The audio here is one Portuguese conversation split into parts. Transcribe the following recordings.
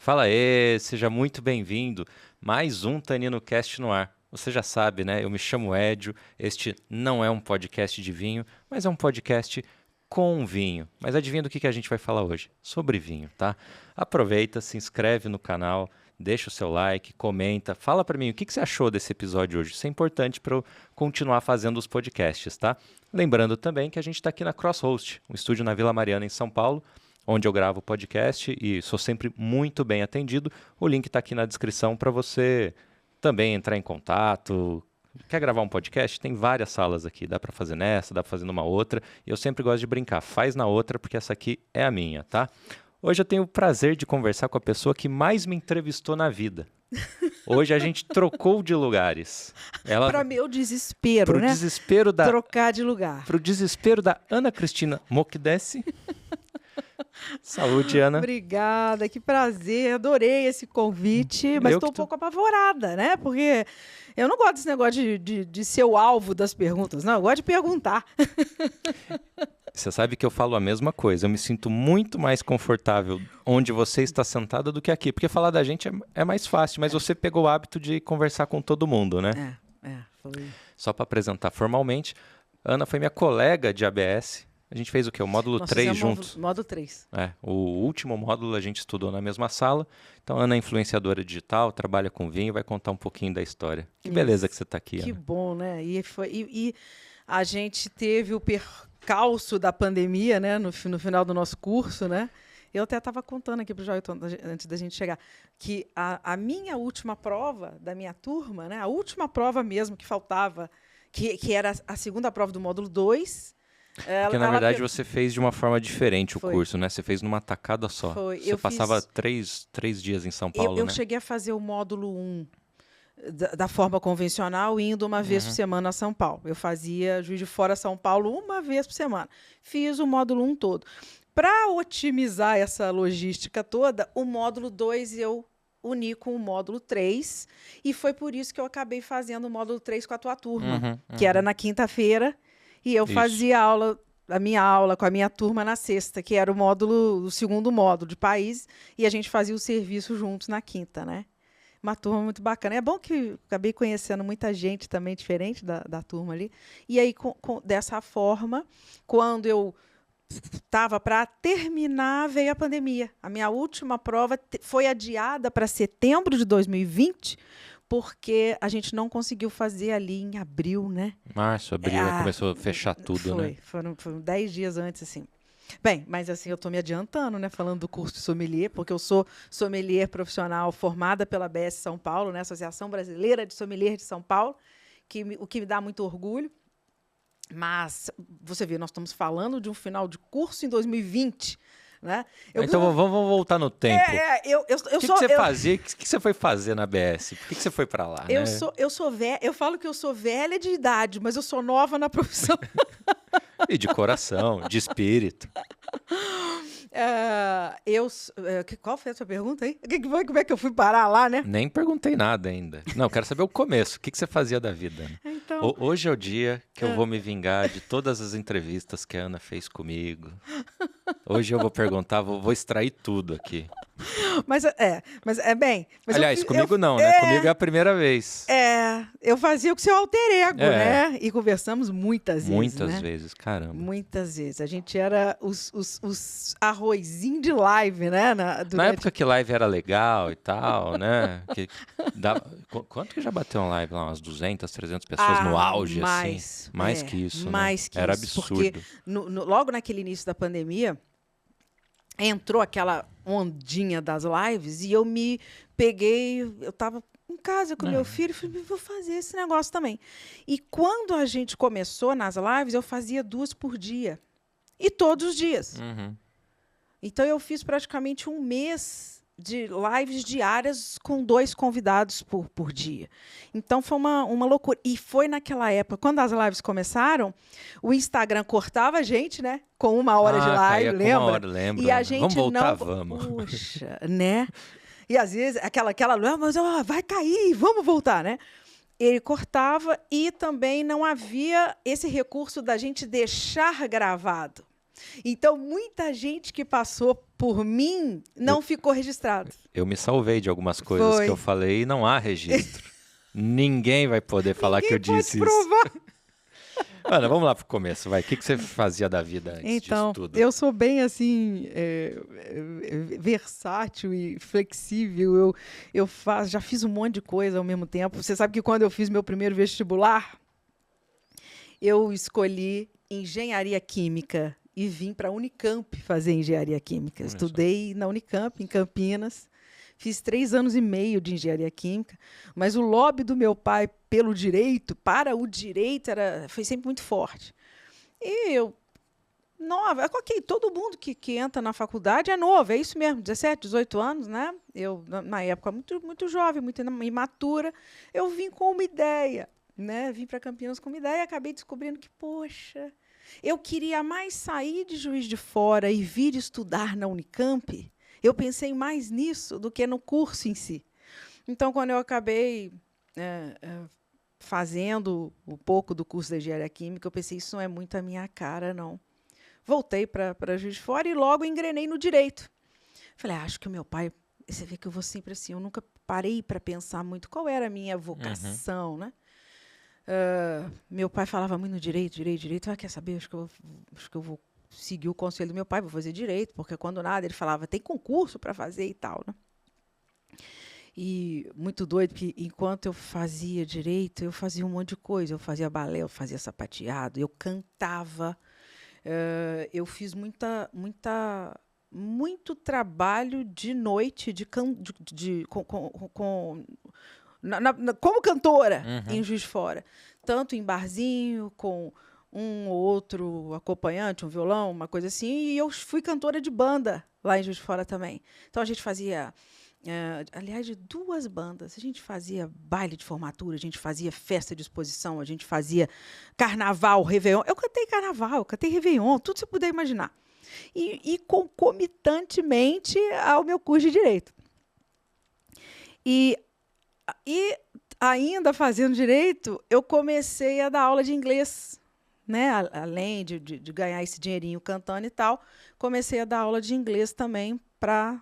Fala aí, seja muito bem-vindo. Mais um Tanino Cast no ar. Você já sabe, né? Eu me chamo Edio. Este não é um podcast de vinho, mas é um podcast com vinho. Mas adivinha do que a gente vai falar hoje? Sobre vinho, tá? Aproveita, se inscreve no canal, deixa o seu like, comenta, fala pra mim o que você achou desse episódio hoje. Isso é importante para eu continuar fazendo os podcasts, tá? Lembrando também que a gente está aqui na Crosshost, um estúdio na Vila Mariana, em São Paulo, onde eu gravo o podcast e sou sempre muito bem atendido. O link está aqui na descrição para você também entrar em contato. Quer gravar um podcast? Tem várias salas aqui. Dá para fazer nessa, dá para fazer numa outra. E eu sempre gosto de brincar. Faz na outra, porque essa aqui é a minha, tá? Hoje eu tenho o prazer de conversar com a pessoa que mais me entrevistou na vida. Hoje a gente trocou de lugares. Para meu desespero, pro né? Desespero da, trocar de lugar. pro desespero da Ana Cristina Mokdessi. Saúde, Ana. Obrigada, que prazer, adorei esse convite, mas estou um pouco apavorada, né? Porque eu não gosto desse negócio de ser o alvo das perguntas, não, eu gosto de perguntar. Você sabe que eu falo a mesma coisa, eu me sinto muito mais confortável onde você está sentada do que aqui, porque falar da gente é mais fácil, mas você pegou o hábito de conversar com todo mundo, né? Foi. Só para apresentar formalmente, Ana foi minha colega de ABS. A gente fez o quê? O módulo 3 juntos? Módulo 3. O último módulo a gente estudou na mesma sala. Então, a Ana é influenciadora digital, trabalha com vinho, vai contar um pouquinho da história. Que beleza que você está aqui, Ana. Que bom, né? E a gente teve o percalço da pandemia, né? No final do nosso curso, né? Eu até estava contando aqui para o Joelton, antes da gente chegar, que a minha última prova da minha turma, né? A última prova mesmo que faltava, que era a segunda prova do módulo 2, porque, na verdade, você fez de uma forma diferente o curso, né? Você fez numa tacada só. Foi. Você passava três dias em São Paulo, eu né? cheguei a fazer o módulo 1 da forma convencional, indo uma vez por semana a São Paulo. Eu fazia Juiz de Fora São Paulo uma vez por semana. Fiz o módulo 1 todo. Para otimizar essa logística toda, o módulo 2 eu uni com o módulo 3, e foi por isso que eu acabei fazendo o módulo 3 com a tua turma, que era na quinta-feira. E eu fazia a minha aula com a minha turma na sexta, que era o segundo módulo de país, e a gente fazia o serviço juntos na quinta, né? Uma turma muito bacana. É bom que acabei conhecendo muita gente também diferente da turma ali. E aí, dessa forma, quando eu estava para terminar, veio a pandemia. A minha última prova foi adiada para setembro de 2020, porque a gente não conseguiu fazer ali em abril, né? Março, abril, começou a fechar tudo, né? Foram 10 dias antes, assim. Bem, mas assim, eu estou me adiantando, né? Falando do curso de sommelier, porque eu sou sommelier profissional formada pela ABS São Paulo, né? Associação Brasileira de Sommelier de São Paulo, o que me dá muito orgulho. Mas, você vê, nós estamos falando de um final de curso em 2020, né? Então vamos voltar no tempo. O que você fazia? O que você foi fazer na ABS? Por que você foi para lá? Eu sou velha. Eu falo que eu sou velha de idade, mas eu sou nova na profissão. E de coração, de espírito. Qual foi a sua pergunta aí? Como é que eu fui parar lá, né? Nem perguntei nada ainda. Não, quero saber o começo. O que você fazia da vida? Então... Hoje é o dia que eu vou me vingar de todas as entrevistas que a Ana fez comigo. Hoje eu vou perguntar, vou extrair tudo aqui. Mas bem... Mas aliás, comigo não, né? Comigo é a primeira vez. Eu fazia o seu alter ego, né? E conversamos muitas vezes, Muitas vezes, caramba. Muitas vezes. A gente era os arrozinho de live, né? Na época que live era legal e tal, né? Quanto que já bateu uma live lá? Umas 200, 300 pessoas no auge, assim? Mais que isso, mais que era isso, absurdo. Porque logo naquele início da pandemia, entrou aquela ondinha das lives e eu me peguei, eu estava em casa com meu filho e falei, vou fazer esse negócio também. E quando a gente começou nas lives, eu fazia 2 por dia. E todos os dias. Então, eu fiz praticamente um mês de lives diárias com 2 convidados por dia. Então, foi uma loucura. E foi naquela época, quando as lives começaram, o Instagram cortava a gente, né? Com 1 hora de live, lembra? Com 1 hora, lembro. E a gente vamos voltar, vamos. Poxa, né? E às vezes, aquela mas vai cair, vamos voltar, né? Ele cortava e também não havia esse recurso da gente deixar gravado. Então, muita gente que passou por mim não ficou registrado. Eu me salvei de algumas coisas que eu falei e não há registro. Ninguém vai poder falar que eu disse isso. Ana, vamos lá pro começo, vai. O que você fazia da vida antes disso tudo? Eu sou bem, assim, versátil e flexível. Já fiz um monte de coisa ao mesmo tempo. Você sabe que quando eu fiz meu primeiro vestibular, eu escolhi engenharia química e vim para a Unicamp fazer engenharia química. Estudei na Unicamp, em Campinas. Fiz 3 anos e meio de engenharia química, mas o lobby do meu pai pelo direito, para o direito, foi sempre muito forte. E eu, nova, ok, todo mundo que entra na faculdade é novo, é isso mesmo, 17, 18 anos, né? Eu, na época, muito jovem, muito imatura, eu vim com uma ideia, né? Vim para Campinas com uma ideia e acabei descobrindo que, poxa, eu queria mais sair de Juiz de Fora e vir estudar na Unicamp. Eu pensei mais nisso do que no curso em si. Então, quando eu acabei fazendo um pouco do curso de engenharia química, eu pensei, isso não é muito a minha cara, não. Voltei para Juiz de Fora e logo engrenei no direito. Falei, acho que o meu pai... Você vê que eu vou sempre assim, eu nunca parei para pensar muito qual era a minha vocação, né? Meu pai falava muito no direito. Quer saber? Acho que eu vou seguir o conselho do meu pai, vou fazer direito, porque quando nada ele falava, tem concurso para fazer e tal, né? E muito doido, porque enquanto eu fazia direito, eu fazia um monte de coisa. Eu fazia balé, eu fazia sapateado, eu cantava. Eu fiz muito trabalho de noite como cantora em Juiz de Fora. Tanto em barzinho, com um ou outro acompanhante, um violão, uma coisa assim. E eu fui cantora de banda lá em Juiz de Fora também. Então, a gente fazia... aliás, de 2 bandas. A gente fazia baile de formatura, a gente fazia festa de exposição, a gente fazia carnaval, réveillon. Eu cantei carnaval, eu cantei réveillon, tudo que você puder imaginar. E concomitantemente ao meu curso de Direito. E ainda fazendo Direito, eu comecei a dar aula de inglês, né? Além de ganhar esse dinheirinho cantando e tal, comecei a dar aula de inglês também para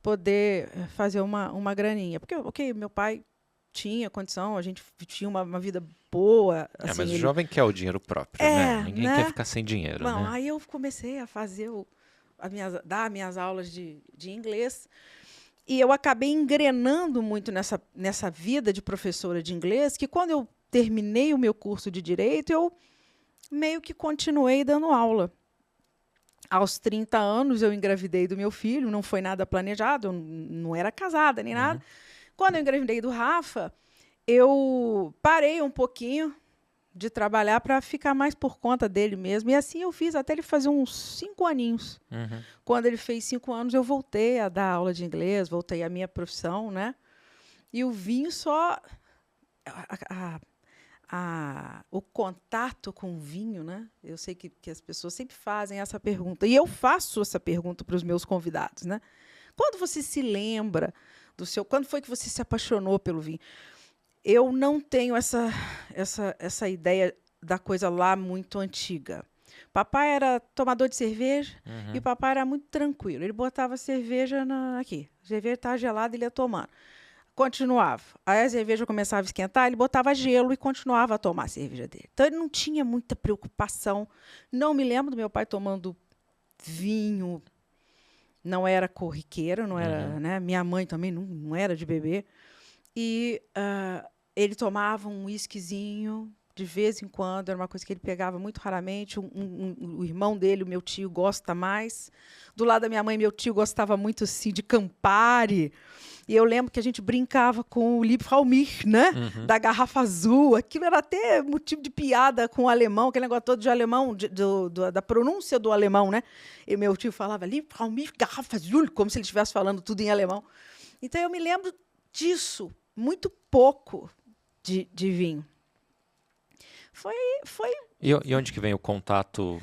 poder fazer uma graninha. Porque, ok, meu pai tinha condição, a gente tinha uma vida boa. Assim, mas o jovem quer o dinheiro próprio, né? Ninguém quer ficar sem dinheiro. Não, né? Aí eu comecei a fazer dar minhas aulas de inglês. E eu acabei engrenando muito nessa vida de professora de inglês, que quando eu terminei o meu curso de Direito, eu meio que continuei dando aula. Aos 30 anos, eu engravidei do meu filho, não foi nada planejado, eu não era casada nem nada. Quando eu engravidei do Rafa, eu parei um pouquinho de trabalhar para ficar mais por conta dele mesmo. E assim eu fiz até ele fazer uns 5 aninhos. Quando ele fez 5 anos, eu voltei a dar aula de inglês, voltei à minha profissão, né? E o vinho só... o contato com o vinho, né? Eu sei que as pessoas sempre fazem essa pergunta. E eu faço essa pergunta para os meus convidados, né? Quando você se lembra quando foi que você se apaixonou pelo vinho? Eu não tenho essa ideia da coisa lá muito antiga. Papai era tomador de cerveja e papai era muito tranquilo. Ele botava a cerveja aqui. A cerveja estava gelada, ele ia tomando. Continuava. Aí a cerveja começava a esquentar, ele botava gelo e continuava a tomar a cerveja dele. Então, ele não tinha muita preocupação. Não me lembro do meu pai tomando vinho. Não era corriqueiro, não era, né? Minha mãe também não era de beber. E ele tomava um whiskyzinho de vez em quando, era uma coisa que ele pegava muito raramente. O irmão dele, o meu tio, gosta mais. Do lado da minha mãe, meu tio gostava muito assim, de Campari. E eu lembro que a gente brincava com o Liebfraumilch, né? Da garrafa azul. Aquilo era até motivo de piada com o alemão, aquele negócio todo de alemão, da pronúncia do alemão, né? E meu tio falava Liebfraumilch, garrafa azul, como se ele estivesse falando tudo em alemão. Então, eu me lembro disso, muito pouco de vinho. E onde que vem o contato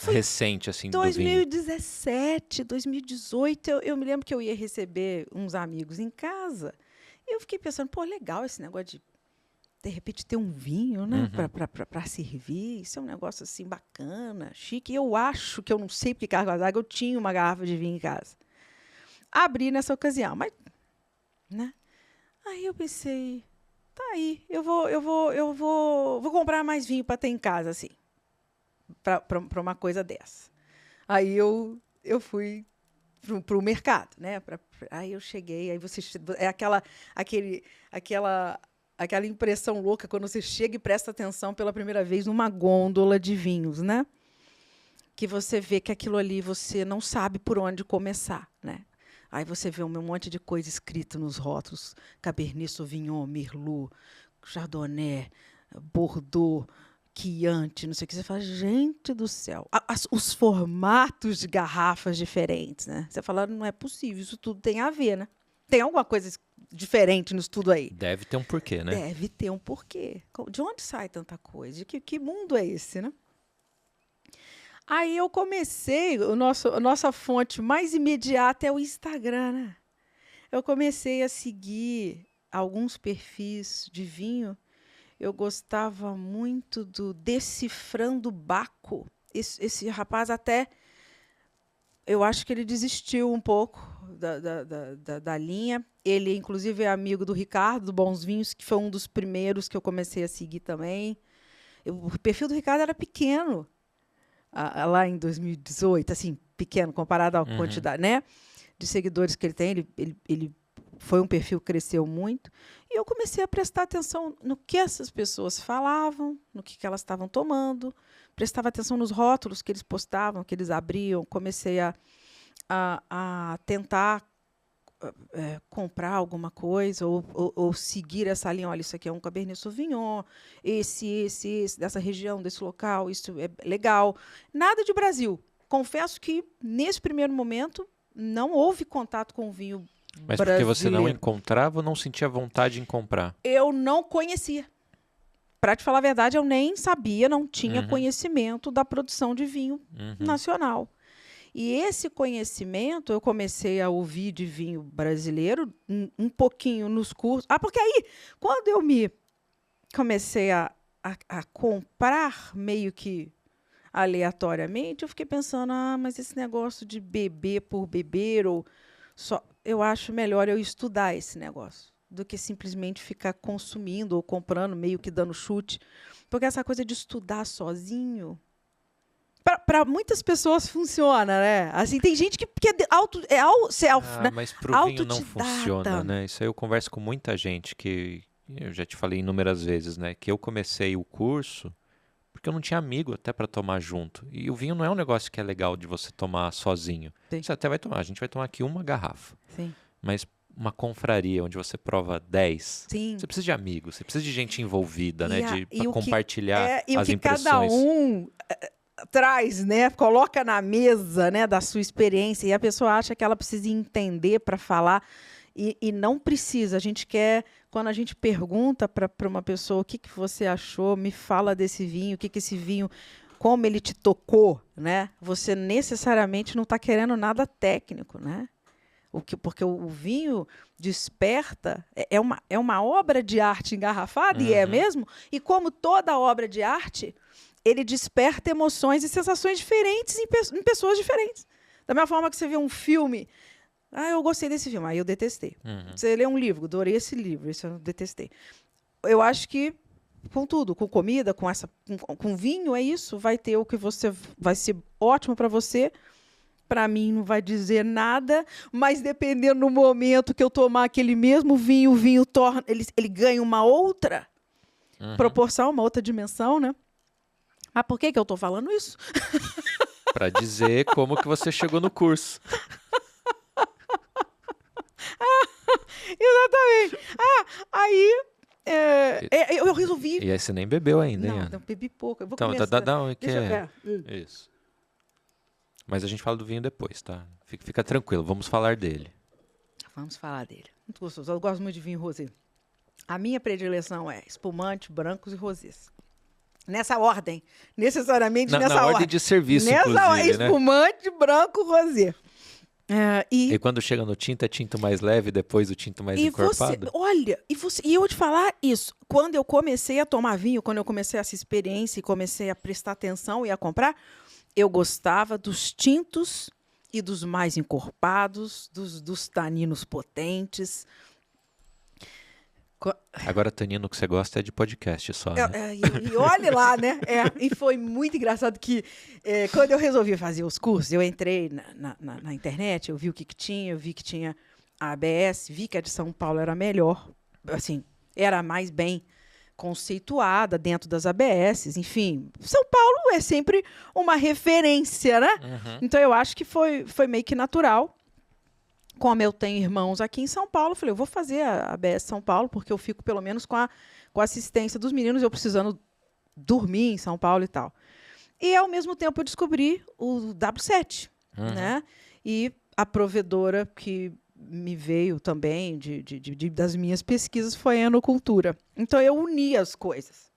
recente assim, do vinho? 2017, 2018, eu me lembro que eu ia receber uns amigos em casa e eu fiquei pensando, legal esse negócio de de repente, ter um vinho, né? Para servir. Isso é um negócio, assim, bacana, chique. E eu acho que eu não sei porque cargas d'água, eu tinha uma garrafa de vinho em casa. Abri nessa ocasião, mas... né? Aí eu pensei, tá aí, eu vou comprar mais vinho para ter em casa, assim, para uma coisa dessa. Aí eu fui para o mercado, né? Aí eu cheguei, aí você é aquela impressão louca quando você chega e presta atenção pela primeira vez numa gôndola de vinhos, né? Que você vê que aquilo ali você não sabe por onde começar, né? Aí você vê um monte de coisa escrita nos rótulos: Cabernet Sauvignon, Merlot, Chardonnay, Bordeaux, Chianti, não sei o que. Você fala, gente do céu. Os formatos de garrafas diferentes, né? Você fala, não é possível, isso tudo tem a ver, né? Tem alguma coisa diferente nisso tudo aí? Deve ter um porquê, né? Deve ter um porquê. De onde sai tanta coisa? Que mundo é esse, né? Aí eu comecei, a nossa fonte mais imediata é o Instagram, né? Eu comecei a seguir alguns perfis de vinho. Eu gostava muito do Decifrando Baco. Esse rapaz até, eu acho que ele desistiu um pouco da linha. Ele, inclusive, é amigo do Ricardo, do Bons Vinhos, que foi um dos primeiros que eu comecei a seguir também. O perfil do Ricardo era pequeno. Lá em 2018, assim, pequeno, comparado à quantidade, né, de seguidores que ele tem. Ele foi um perfil que cresceu muito. E eu comecei a prestar atenção no que essas pessoas falavam, no que elas estavam tomando. Prestava atenção nos rótulos que eles postavam, que eles abriam. Comecei a tentar comprar alguma coisa ou seguir essa linha. Olha, isso aqui é um Cabernet Sauvignon, esse, dessa região, desse local, isso é legal. Nada de Brasil. Confesso que, nesse primeiro momento, não houve contato com o vinho Mas brasileiro. porque você não encontrava ou não sentia vontade em comprar? Eu não conhecia. Para te falar a verdade, eu nem sabia, não tinha conhecimento da produção de vinho nacional. E esse conhecimento eu comecei a ouvir de vinho brasileiro um pouquinho nos cursos. Porque aí, quando eu me comecei a comprar meio que aleatoriamente, eu fiquei pensando, mas esse negócio de beber por beber, eu acho melhor eu estudar esse negócio do que simplesmente ficar consumindo ou comprando, meio que dando chute. Porque essa coisa de estudar sozinho... Para muitas pessoas funciona, né? Assim, tem gente que é self, né? Mas pro vinho não funciona, né? Isso aí eu converso com muita gente que eu já te falei inúmeras vezes, né? Que eu comecei o curso porque eu não tinha amigo até para tomar junto. E o vinho não é um negócio que é legal de você tomar sozinho. Sim. Você até vai tomar. A gente vai tomar aqui uma garrafa. Sim. Mas uma confraria onde você prova 10. Sim. Você precisa de amigos, você precisa de gente envolvida, né? Para e compartilhar o as que impressões. Cada um traz, né? Coloca na mesa, né, da sua experiência, e a pessoa acha que ela precisa entender para falar, e não precisa. A gente quer, quando a gente pergunta para uma pessoa o que você achou, me fala desse vinho, o que esse vinho, como ele te tocou, né? Você necessariamente não está querendo nada técnico, né? Porque o vinho desperta, é uma obra de arte engarrafada, e é mesmo, e como toda obra de arte, ele desperta emoções e sensações diferentes em pessoas diferentes. Da mesma forma que você vê um filme, eu gostei desse filme, aí eu detestei. Você lê um livro, adorei esse livro, esse eu detestei. Eu acho que com tudo, com comida, com vinho, é isso, vai ter o que vai ser ótimo para você. Para mim não vai dizer nada, mas dependendo do momento que eu tomar aquele mesmo vinho, o vinho torna, ele ganha uma outra proporção, uma outra dimensão, né? Mas por que eu estou falando isso? Para dizer como que você chegou no curso. Exatamente. Aí eu resolvi... E aí você nem bebeu ainda, hein? Não, bebi pouco. Eu vou então, começar. Isso. Mas a gente fala do vinho depois, tá? Fica tranquilo, vamos falar dele. Vamos falar dele. Muito gostoso. Eu gosto muito de vinho rosé. A minha predileção é espumante, brancos e rosés. Nessa ordem. Necessariamente nessa ordem. Na ordem de serviço, nessa inclusive, espumante, branco, rosé. E quando chega no tinto, é tinto mais leve, depois o tinto mais encorpado? E eu vou te falar isso. Quando eu comecei a tomar vinho, quando eu comecei essa experiência e comecei a prestar atenção e a comprar, eu gostava dos tintos e dos mais encorpados, dos taninos potentes. Agora, tanino, que você gosta é de podcast só, né? E olhe lá, né? E foi muito engraçado que quando eu resolvi fazer os cursos, eu entrei na internet, eu vi o que tinha, eu vi que tinha a ABS, vi que a de São Paulo era melhor, assim, era mais bem conceituada dentro das ABS, enfim. São Paulo é sempre uma referência, né? Uhum. Então, eu acho que foi meio que natural. Como eu tenho irmãos aqui em São Paulo, eu falei, eu vou fazer a ABS São Paulo, porque eu fico, pelo menos, com a assistência dos meninos, eu precisando dormir em São Paulo e tal. E, ao mesmo tempo, eu descobri o W7, né? E a provedora que me veio também das minhas pesquisas foi a Enocultura. Então, eu uni as coisas.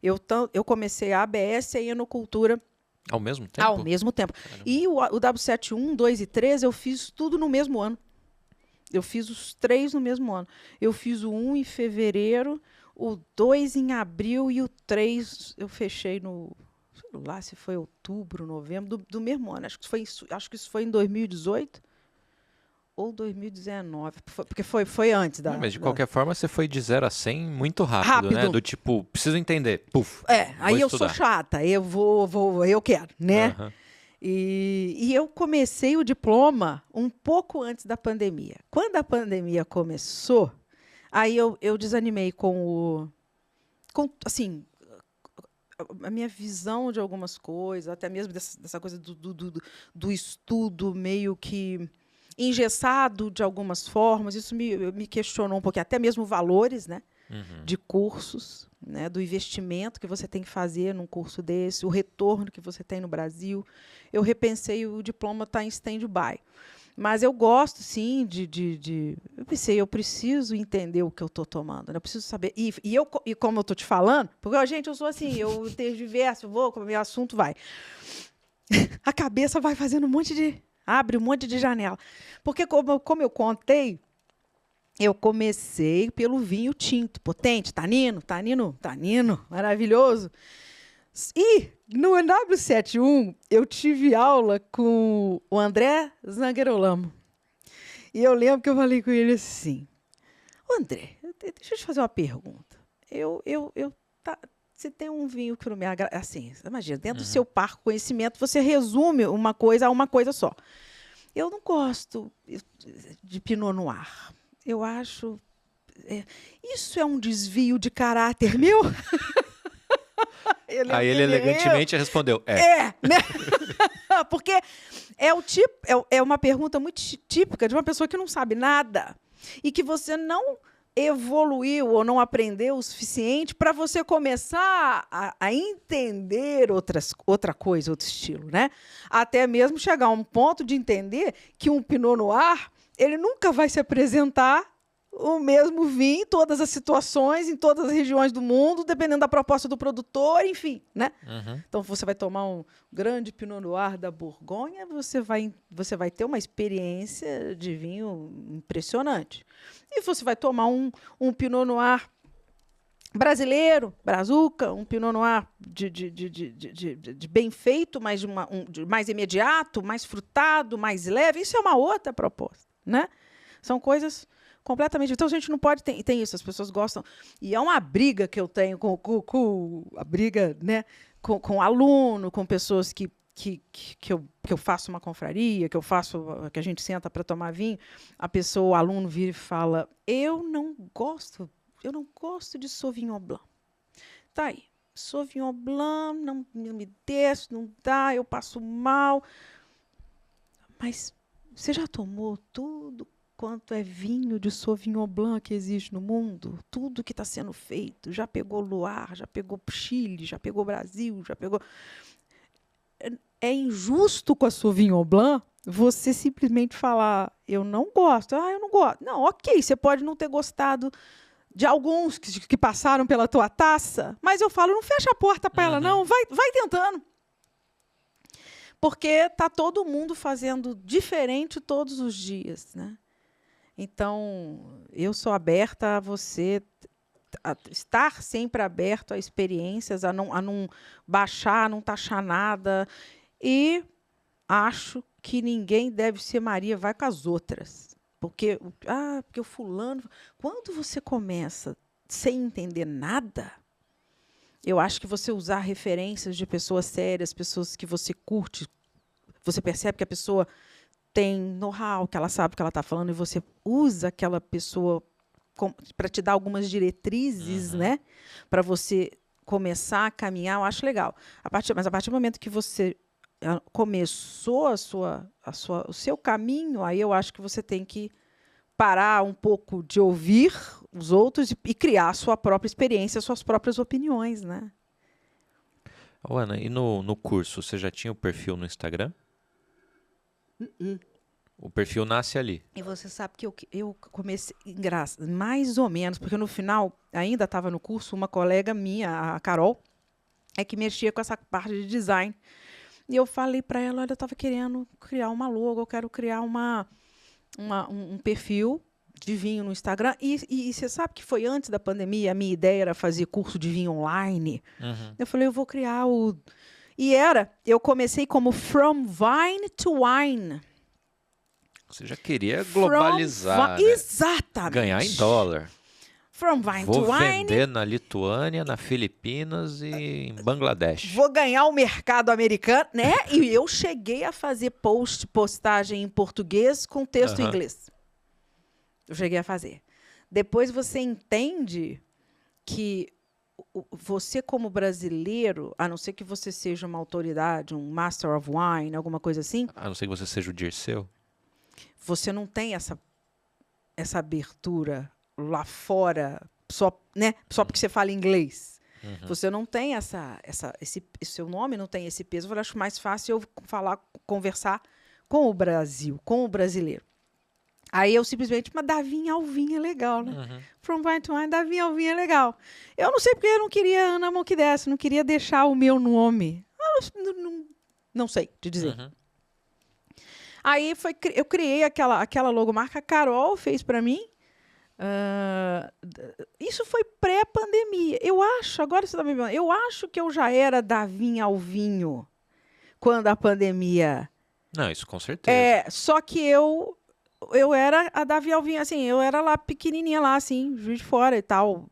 Eu comecei a ABS e a Enocultura ao mesmo tempo? Ao mesmo tempo. Caramba. E o W7 1, 2 e 3, eu fiz tudo no mesmo ano. Eu fiz os 3 no mesmo ano. Eu fiz o 1 em fevereiro, o 2 em abril e o 3 eu fechei no... Sei lá se foi outubro, novembro, do mesmo ano. Acho que isso foi em 2018 ou 2019. Porque foi antes da... Mas, de qualquer forma, você foi de 0 a 100 muito rápido, né? Do tipo, preciso entender. Puf, aí eu sou chata. Eu quero, né? Uhum. E eu comecei o diploma um pouco antes da pandemia. Quando a pandemia começou, aí eu desanimei com a minha visão de algumas coisas, até mesmo dessa coisa do estudo meio que engessado de algumas formas. Isso me questionou um pouquinho, até mesmo valores, né? De cursos, né, do investimento que você tem que fazer num curso desse, o retorno que você tem no Brasil. Eu repensei, o diploma está em stand-by. Mas eu gosto, sim, eu pensei, eu preciso entender o que eu estou tomando, né? Eu preciso saber. E como eu estou te falando, porque, gente, eu sou assim, eu tenho diverso, como meu assunto vai. A cabeça vai fazendo abre um monte de janela. Porque, como eu contei, eu comecei pelo vinho tinto, potente, tanino, maravilhoso. E no W71 eu tive aula com o André Zangerolamo. E eu lembro que eu falei com ele assim: André, deixa eu te fazer uma pergunta. Você tem um vinho que não me agrada. Assim, imagina, dentro do seu parco conhecimento, você resume uma coisa a uma coisa só. Eu não gosto de Pinot Noir. Eu acho... isso é um desvio de caráter meu? Aí ele elegantemente respondeu, né? Porque é uma pergunta muito típica de uma pessoa que não sabe nada e que você não evoluiu ou não aprendeu o suficiente para você começar a entender outra coisa, outro estilo, né? Até mesmo chegar a um ponto de entender que um Pinot Noir ele nunca vai se apresentar o mesmo vinho em todas as situações, em todas as regiões do mundo, dependendo da proposta do produtor, enfim, né? Então, você vai tomar um grande Pinot Noir da Borgonha, você vai ter uma experiência de vinho impressionante. E você vai tomar um Pinot Noir brasileiro, brazuca, um Pinot Noir de bem feito, mas mais imediato, mais frutado, mais leve. Isso é uma outra proposta, né? São coisas completamente... Então, a gente não pode... Tem isso, as pessoas gostam... E é uma briga que eu tenho a briga, né, com aluno, com pessoas que eu faço uma confraria, que a gente senta para tomar vinho, o aluno vira e fala: eu não gosto de Sauvignon Blanc. Tá aí. Sauvignon Blanc não me desce, não dá, eu passo mal. Mas você já tomou tudo quanto é vinho de Sauvignon Blanc que existe no mundo? Tudo que está sendo feito. Já pegou Loire, já pegou Chile, já pegou Brasil, já pegou... É injusto com a Sauvignon Blanc você simplesmente falar: eu não gosto. Eu não gosto. Não, ok, você pode não ter gostado de alguns que passaram pela tua taça, mas eu falo, não fecha a porta para ela, não. Vai tentando. Porque tá todo mundo fazendo diferente todos os dias, né? Então, eu sou aberta a você estar sempre aberto a experiências, a não baixar, a não taxar nada. E acho que ninguém deve ser Maria, vai com as outras. Porque o fulano... Quando você começa sem entender nada, eu acho que você usar referências de pessoas sérias, pessoas que você curte, você percebe que a pessoa tem know-how, que ela sabe o que ela está falando, e você usa aquela pessoa para te dar algumas diretrizes, né? Para você começar a caminhar, eu acho legal. Mas a partir do momento que você começou o seu caminho, aí eu acho que você tem que parar um pouco de ouvir os outros e criar a sua própria experiência, suas próprias opiniões, né? Ô, Ana, e no curso, você já tinha o perfil no Instagram? O perfil nasce ali. E você sabe que eu comecei, mais ou menos, porque no final, ainda estava no curso, uma colega minha, a Carol, que mexia com essa parte de design. E eu falei para ela, olha, eu estava querendo criar uma logo, eu quero criar um perfil de vinho no Instagram. E você sabe que foi antes da pandemia, a minha ideia era fazer curso de vinho online. Eu falei, eu vou criar o... eu comecei como From Vine to Wine. Você já queria globalizar, né? Exatamente. Ganhar em dólar. From Vine Vou to Wine. vender na Lituânia, na Filipinas e em Bangladesh. Vou ganhar o mercado americano, né? E eu cheguei a fazer postagem em português com texto em inglês. Eu cheguei a fazer. Depois você entende que você, como brasileiro, a não ser que você seja uma autoridade, um Master of Wine, alguma coisa assim... A não ser que você seja o Dirceu. Você não tem essa abertura lá fora, só porque você fala inglês. Você não tem esse seu nome não tem esse peso. Eu acho mais fácil eu conversar com o Brasil, com o brasileiro. Aí eu simplesmente, mas Davin Alvim é legal, né? From Vine to Wine, Davin Alvim é legal. Eu não sei porque eu não queria Ana Monquidesse, não queria deixar o meu nome. Não sei te dizer. Aí eu criei aquela logomarca, a Carol fez para mim. Isso foi pré-pandemia. Eu acho, agora você está me falando, eu acho que eu já era Davin Alvinho quando a pandemia... Não, isso com certeza. Só que eu era a Davi Alvinho, assim, eu era lá pequenininha lá, assim, Juiz de Fora e tal.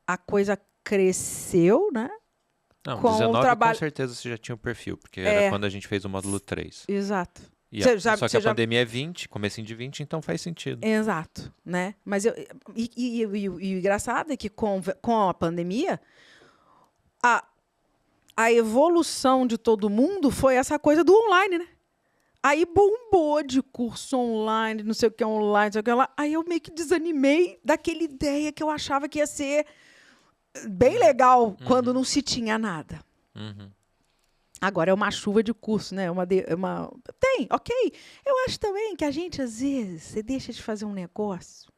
A coisa cresceu, né? Não, com 19 o trabalho... com certeza você já tinha um perfil, porque era quando a gente fez o módulo 3. Exato. Só que a pandemia é 20, comecinho de 20, então faz sentido. Exato, né? Mas o engraçado é que com a pandemia, a evolução de todo mundo foi essa coisa do online, né? Aí bombou de curso online, não sei o que online, não sei o que lá. Aí eu meio que desanimei daquela ideia que eu achava que ia ser bem legal quando não se tinha nada. Agora é uma chuva de curso, né? Tem, ok. Eu acho também que a gente, às vezes, você deixa de fazer um negócio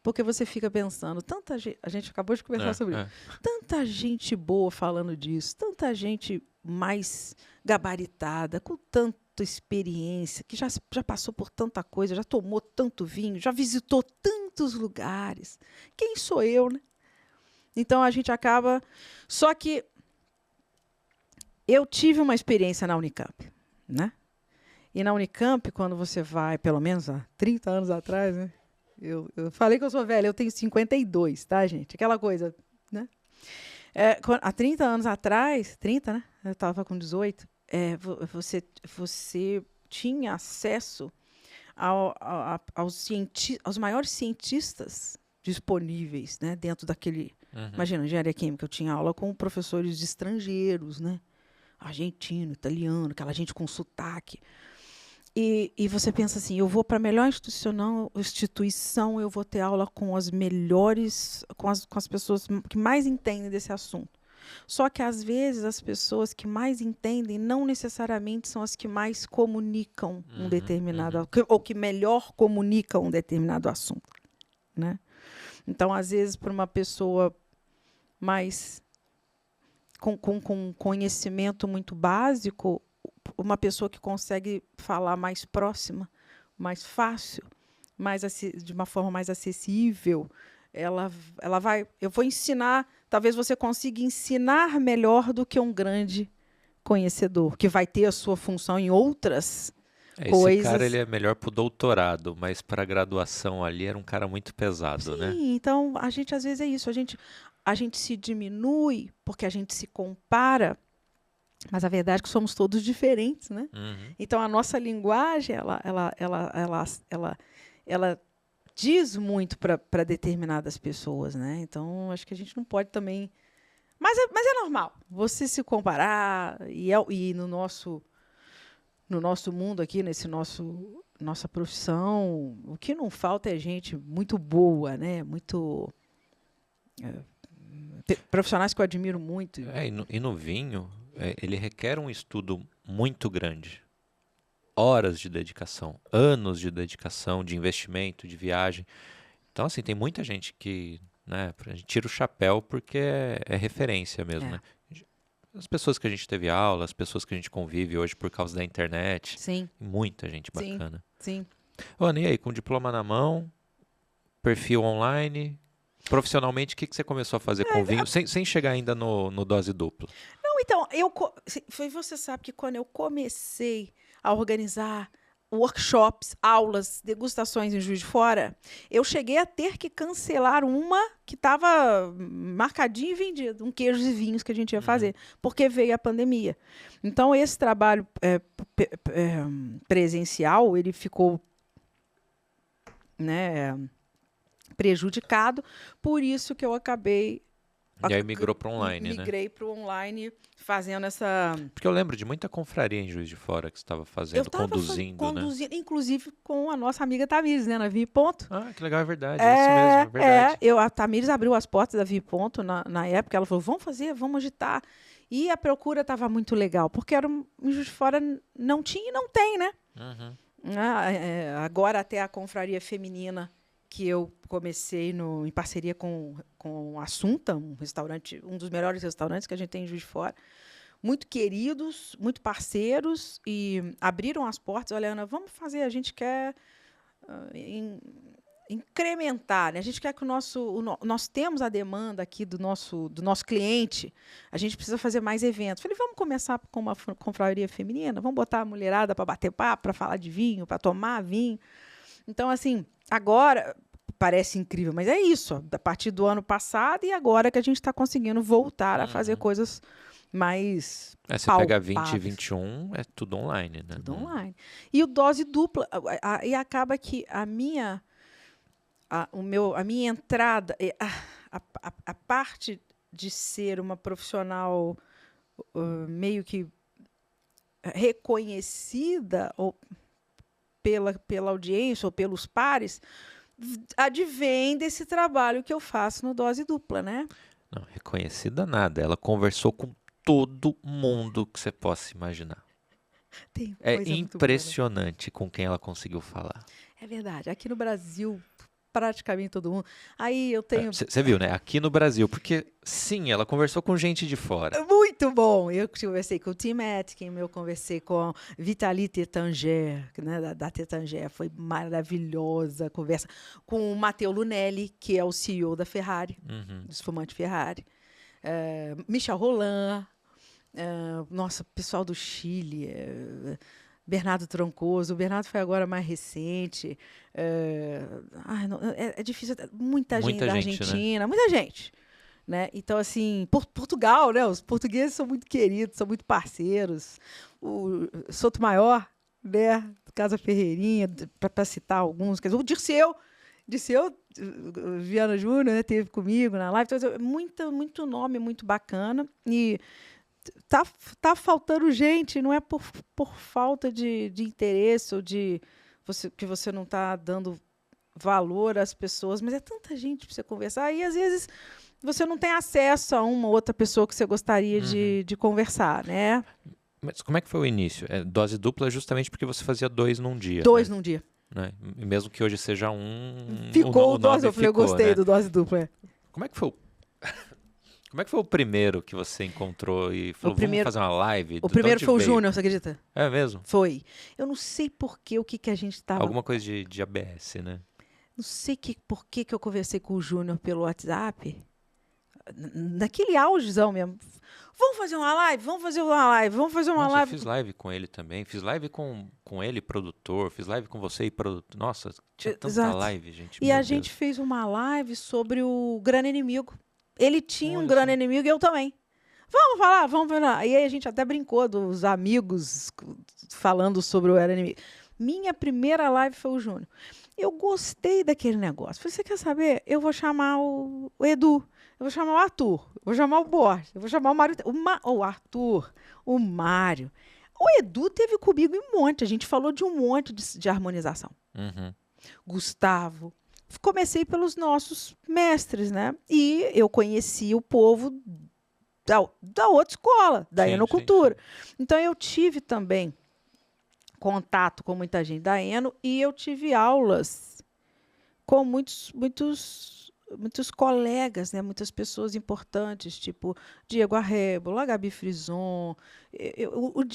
porque você fica pensando, tanta gente... A gente acabou de conversar sobre isso. Tanta gente boa falando disso, tanta gente mais gabaritada, com tanta experiência, que já passou por tanta coisa, já tomou tanto vinho, já visitou tantos lugares. Quem sou eu, né? Então, a gente acaba... Só que eu tive uma experiência na Unicamp, né? E na Unicamp, quando você vai, pelo menos há 30 anos atrás, né? Eu falei que eu sou velha, eu tenho 52, tá, gente? Aquela coisa, né? Há 30 anos atrás, 30, né? Eu estava com 18, você tinha acesso aos maiores cientistas disponíveis, né? Dentro daquele... Imagina, engenharia química, eu tinha aula com professores estrangeiros, né? Argentino, italiano, aquela gente com sotaque. E você pensa assim, eu vou para a melhor instituição, eu vou ter aula com as melhores, com as pessoas que mais entendem desse assunto. Só que, às vezes, as pessoas que mais entendem não necessariamente são as que mais comunicam um determinado... Ou que melhor comunicam um determinado assunto, né? Então, às vezes, para uma pessoa mais com conhecimento muito básico, uma pessoa que consegue falar mais próxima, mais fácil, de uma forma mais acessível, ela vai... Eu vou ensinar, talvez você consiga ensinar melhor do que um grande conhecedor, que vai ter a sua função em outras coisas. Esse cara ele é melhor para o doutorado, mas para a graduação ali era um cara muito pesado, né? Sim, então a gente às vezes é isso, a gente se diminui porque a gente se compara, mas a verdade é que somos todos diferentes, né? Uhum. Então a nossa linguagem, ela diz muito para determinadas pessoas, né? Então acho que a gente não pode também... Mas é normal você se comparar e no nosso mundo aqui, nossa profissão, o que não falta é gente muito boa, né? Muito profissionais que eu admiro muito. E no vinho, ele requer um estudo muito grande. Horas de dedicação, anos de dedicação, de investimento, de viagem. Então, assim, tem muita gente que, né, a gente tira o chapéu porque é referência mesmo, né? As pessoas que a gente teve aula, as pessoas que a gente convive hoje por causa da internet. Sim. Muita gente bacana. Sim. Ana, e aí, com diploma na mão, perfil online, profissionalmente, o que você começou a fazer com vinho, sem chegar ainda no dose dupla? Não, então, você sabe que quando eu comecei a organizar workshops, aulas, degustações em Juiz de Fora, eu cheguei a ter que cancelar uma que estava marcadinha e vendida, um queijos e vinhos que a gente ia fazer, porque veio a pandemia. Então, esse trabalho presencial, ele ficou, né, prejudicado, por isso que eu acabei... E aí migrou para online, né? Migrei para o online, fazendo essa... Porque eu lembro de muita confraria em Juiz de Fora que você estava fazendo, conduzindo, né? Inclusive com a nossa amiga Tamires, né, na Vi Ponto. Ah, que legal, é verdade, é isso mesmo, é verdade. A Tamires abriu as portas da Vi Ponto na época, ela falou, vamos agitar. E a procura estava muito legal, porque em Juiz de Fora não tinha e não tem, né? Uhum. Agora até a confraria feminina, que eu comecei em parceria com a Assunta, um dos melhores restaurantes que a gente tem em Juiz de Fora. Muito queridos, muito parceiros, e abriram as portas. Olha, Ana, vamos fazer, a gente quer incrementar, né? A gente quer que nós temos a demanda aqui do nosso cliente, a gente precisa fazer mais eventos. Falei, vamos começar com uma confraria feminina, vamos botar a mulherada para bater papo, para falar de vinho, para tomar vinho. Então, assim, agora parece incrível, mas é isso. A partir do ano passado e agora que a gente está conseguindo voltar a fazer coisas mais você palpáveis. pega 2021, é tudo online, né? Tudo online. E o dose dupla, e acaba que a minha entrada, a parte de ser uma profissional meio que reconhecida ou pela audiência ou pelos pares, advém desse trabalho que eu faço no dose dupla, né? Não, reconhecida nada. Ela conversou com todo mundo que você possa imaginar. É impressionante com quem ela conseguiu falar. É verdade. Aqui no Brasil, praticamente todo mundo. Aí eu tenho... Você viu, né? Aqui no Brasil, porque sim, ela conversou com gente de fora. Muito bom! Eu conversei com o Tim Atkin, eu conversei com Vitaly Tétanger, né, da Tétanger, foi maravilhosa a conversa. Com o Matteo Lunelli, que é o CEO da Ferrari, do espumante Ferrari. Michel Roland, nossa, pessoal do Chile, Bernardo Troncoso. O Bernardo foi agora mais recente. É difícil. Muita gente da Argentina, né? Muita gente. Né? Então, assim, Portugal, né? Os portugueses são muito queridos, são muito parceiros. O Sotomayor, né? Casa Ferreirinha, para citar alguns. Quer dizer, o Dirceu Viana Júnior, né? Teve comigo na live. Então, muito nome, muito bacana. E tá faltando gente, não é por falta de interesse ou que você não está dando valor às pessoas, mas é tanta gente para você conversar. E, às vezes, você não tem acesso a uma outra pessoa que você gostaria de conversar, né? Mas como é que foi o início? Dose dupla justamente porque você fazia 2 num dia. Dois num dia. Né? E mesmo que hoje seja um... Ficou o dose dupla, eu gostei, né? Do dose dupla. Como é que foi Como é que foi o primeiro que você encontrou e falou, vamos fazer uma live? O primeiro foi o Júnior, você acredita? É mesmo? Foi. Eu não sei por que, o que a gente estava... Alguma coisa de ABS, né? Não sei por que eu conversei com o Júnior pelo WhatsApp. Naquele augezão mesmo. Vamos fazer uma live? Vamos fazer uma live. Vamos fazer uma live. Eu fiz live com ele também. Fiz live com ele, produtor. Fiz live com você e produtor. Nossa, tinha tanta live, gente. E a gente fez uma live sobre o Grande Inimigo. Ele tinha um grande inimigo e eu também. Vamos falar. E aí a gente até brincou dos amigos falando sobre o Grande Inimigo. Minha primeira live foi o Júnior. Eu gostei daquele negócio. Falei, você quer saber? Eu vou chamar o Edu. Eu vou chamar o Arthur. Eu vou chamar o Borges. Eu vou chamar o Mário. O Arthur. O Mário. O Edu teve comigo em um monte. A gente falou de um monte de harmonização. Uhum. Gustavo. Comecei pelos nossos mestres, né? E eu conheci o povo da outra escola, da Enocultura. Então, eu tive também contato com muita gente da Eno e eu tive aulas com muitos colegas, né? Muitas pessoas importantes, tipo Diego Arrebola, a Gabi Frison,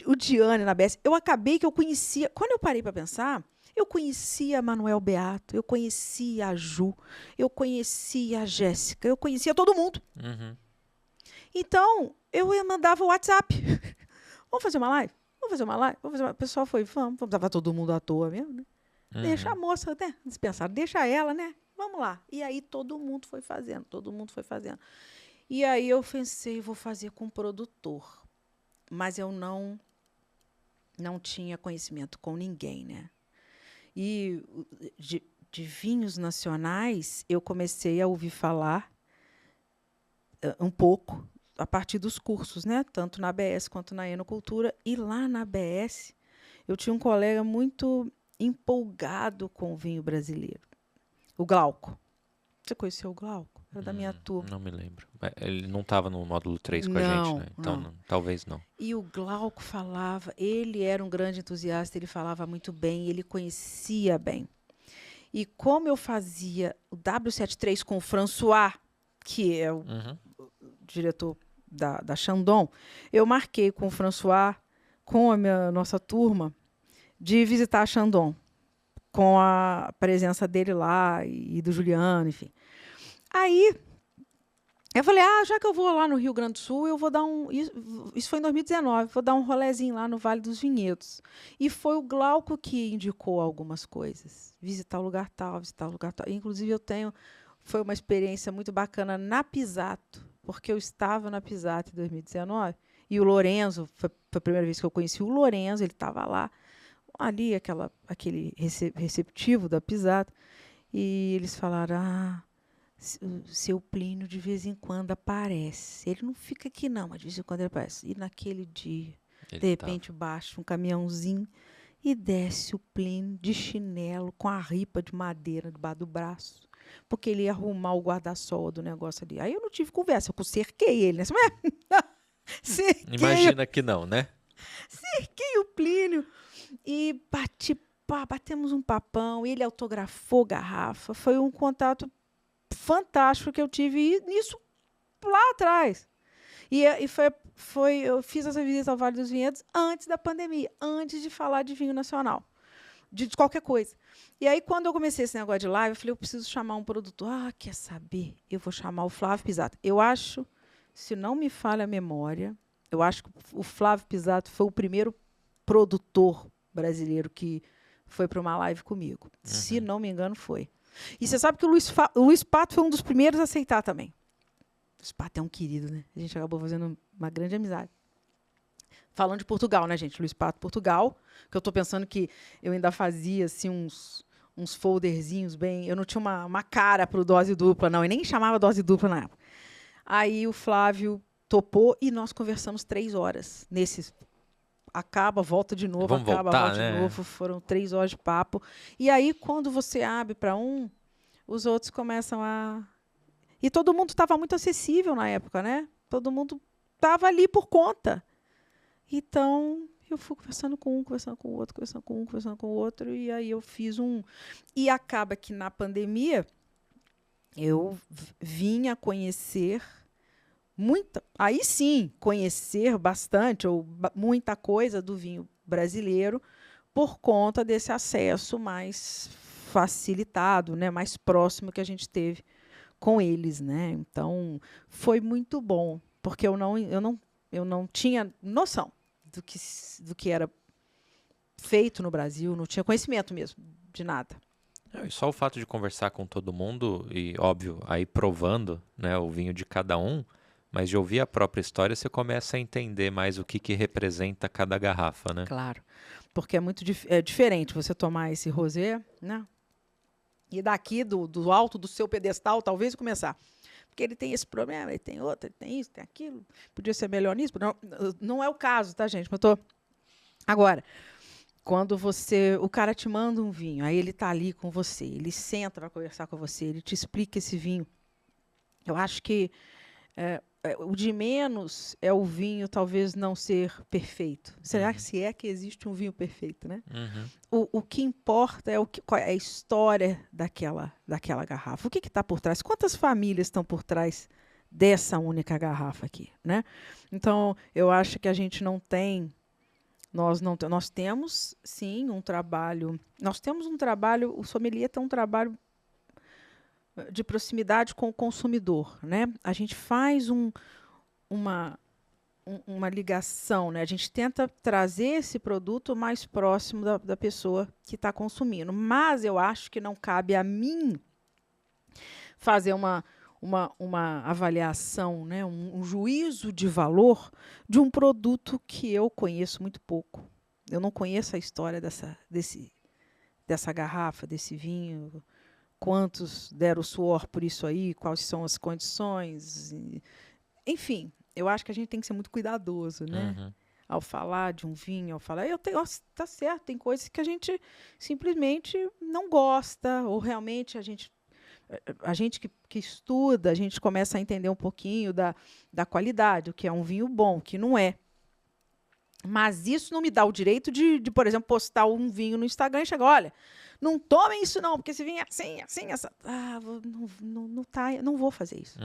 o Diane na BS. Eu acabei que eu conhecia... Quando eu parei para pensar... Eu conhecia a Manuel Beato, eu conhecia a Ju, eu conhecia a Jéssica, eu conhecia todo mundo. Uhum. Então, eu mandava o WhatsApp. Vamos fazer uma live? Vamos fazer uma live? O pessoal foi, vamos tava todo mundo à toa mesmo, né? Uhum. Deixa a moça, né? Eles pensaram, deixa ela, né? Vamos lá. E aí todo mundo foi fazendo. E aí eu pensei, vou fazer com produtor. Mas eu não tinha conhecimento com ninguém, né? E de vinhos nacionais, eu comecei a ouvir falar um pouco a partir dos cursos, né? Tanto na ABS quanto na Enocultura. E lá na ABS, eu tinha um colega muito empolgado com o vinho brasileiro, o Glauco. Você conheceu o Glauco? Era da minha turma. Não me lembro. Ele não estava no módulo 3 com a gente, né? Então, talvez não. E o Glauco falava, ele era um grande entusiasta, ele falava muito bem, ele conhecia bem. E como eu fazia o W73 com o François, que é o diretor da Chandon, eu marquei com o François, com a nossa turma, de visitar a Chandon, com a presença dele lá e do Juliano, enfim. Aí, eu falei, já que eu vou lá no Rio Grande do Sul, eu vou dar isso foi em 2019, vou dar um rolezinho lá no Vale dos Vinhedos. E foi o Glauco que indicou algumas coisas. Visitar o lugar tal, Inclusive, foi uma experiência muito bacana na Pisato, porque eu estava na Pisato em 2019, e o Lorenzo, foi a primeira vez que eu conheci o Lorenzo, ele estava lá, ali, aquele receptivo da Pisato, e eles falaram, o seu Plínio de vez em quando aparece. Ele não fica aqui não, mas de vez em quando ele aparece. E naquele dia, de repente, baixa um caminhãozinho e desce o Plínio de chinelo com a ripa de madeira debaixo do braço, porque ele ia arrumar o guarda-sol do negócio ali. Aí eu não tive conversa, eu cerquei ele, né? Imagina que não, né? Cerquei o Plínio e batemos um papão, ele autografou garrafa, foi um contato fantástico que eu tive nisso lá atrás. E eu fiz essa visita ao Vale dos Vinhedos antes da pandemia, antes de falar de vinho nacional, de qualquer coisa. E aí, quando eu comecei esse negócio de live, eu falei, eu preciso chamar um produtor. Quer saber? Eu vou chamar o Flávio Pisato. Eu acho, se não me falha a memória, eu acho que o Flávio Pisato foi o primeiro produtor brasileiro que foi para uma live comigo. Se não me engano, foi. E você sabe que o Luiz Pato foi um dos primeiros a aceitar também. O Luiz Pato é um querido, né? A gente acabou fazendo uma grande amizade. Falando de Portugal, né, gente? Luiz Pato, Portugal. Que eu estou pensando que eu ainda fazia assim, uns folderzinhos bem... Eu não tinha uma cara para o dose dupla, não. E nem chamava dose dupla na época. Aí o Flávio topou e nós conversamos 3 horas. Acaba, volta de novo, volta de novo. Foram 3 horas de papo. E aí, quando você abre para os outros começam a... E todo mundo estava muito acessível na época, né? Todo mundo estava ali por conta. Então, eu fui conversando com um, conversando com o outro, conversando com um, conversando com o outro. E aí eu fiz um... E acaba que na pandemia, eu vim a conhecer Aí sim, conhecer bastante ou muita coisa do vinho brasileiro por conta desse acesso mais facilitado, né, mais próximo que a gente teve com eles, né? Então, foi muito bom, porque eu não tinha noção do que era feito no Brasil, não tinha conhecimento mesmo de nada. E só o fato de conversar com todo mundo e, óbvio, aí provando, né, o vinho de cada um, mas de ouvir a própria história, você começa a entender mais o que representa cada garrafa, né? Claro, porque é diferente você tomar esse rosé, né? E daqui do alto do seu pedestal, talvez começar. Porque ele tem esse problema, ele tem outro, ele tem isso, tem aquilo. Podia ser melhor nisso. Não é o caso, tá, gente? Mas Agora, quando o cara te manda um vinho, aí ele está ali com você, ele senta para conversar com você, ele te explica esse vinho. Eu acho que o de menos é o vinho talvez não ser perfeito. Será que se é que existe um vinho perfeito, né? O que importa é qual é a história daquela garrafa. O que está por trás? Quantas famílias estão por trás dessa única garrafa aqui, né? Então, eu acho que a gente não tem... Nós temos, sim, um trabalho... O sommelier tem um trabalho de proximidade com o consumidor, né? A gente faz uma ligação, né? A gente tenta trazer esse produto mais próximo da pessoa que está consumindo. Mas eu acho que não cabe a mim fazer uma avaliação, né? Um juízo de valor de um produto que eu conheço muito pouco. Eu não conheço a história dessa garrafa, desse vinho, quantos deram suor por isso aí, quais são as condições. Enfim, eu acho que a gente tem que ser muito cuidadoso, né? Ao falar de um vinho, tá certo, tem coisas que a gente simplesmente não gosta, ou realmente a gente que estuda, a gente começa a entender um pouquinho da qualidade, o que é um vinho bom, o que não é. Mas isso não me dá o direito de, por exemplo, postar um vinho no Instagram e chegar, olha, não tomem isso não, porque esse vinho é assim, essa... não vou fazer isso.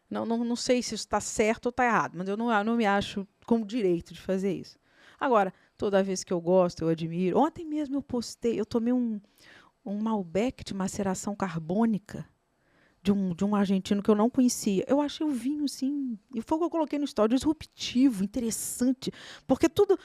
Não sei se isso está certo ou está errado, mas eu não me acho com o direito de fazer isso. Agora, toda vez que eu gosto, eu admiro. Ontem mesmo eu tomei um Malbec de maceração carbônica de um argentino que eu não conhecia. Eu achei o vinho, assim, e foi o que eu coloquei no story, disruptivo, interessante, porque tudo...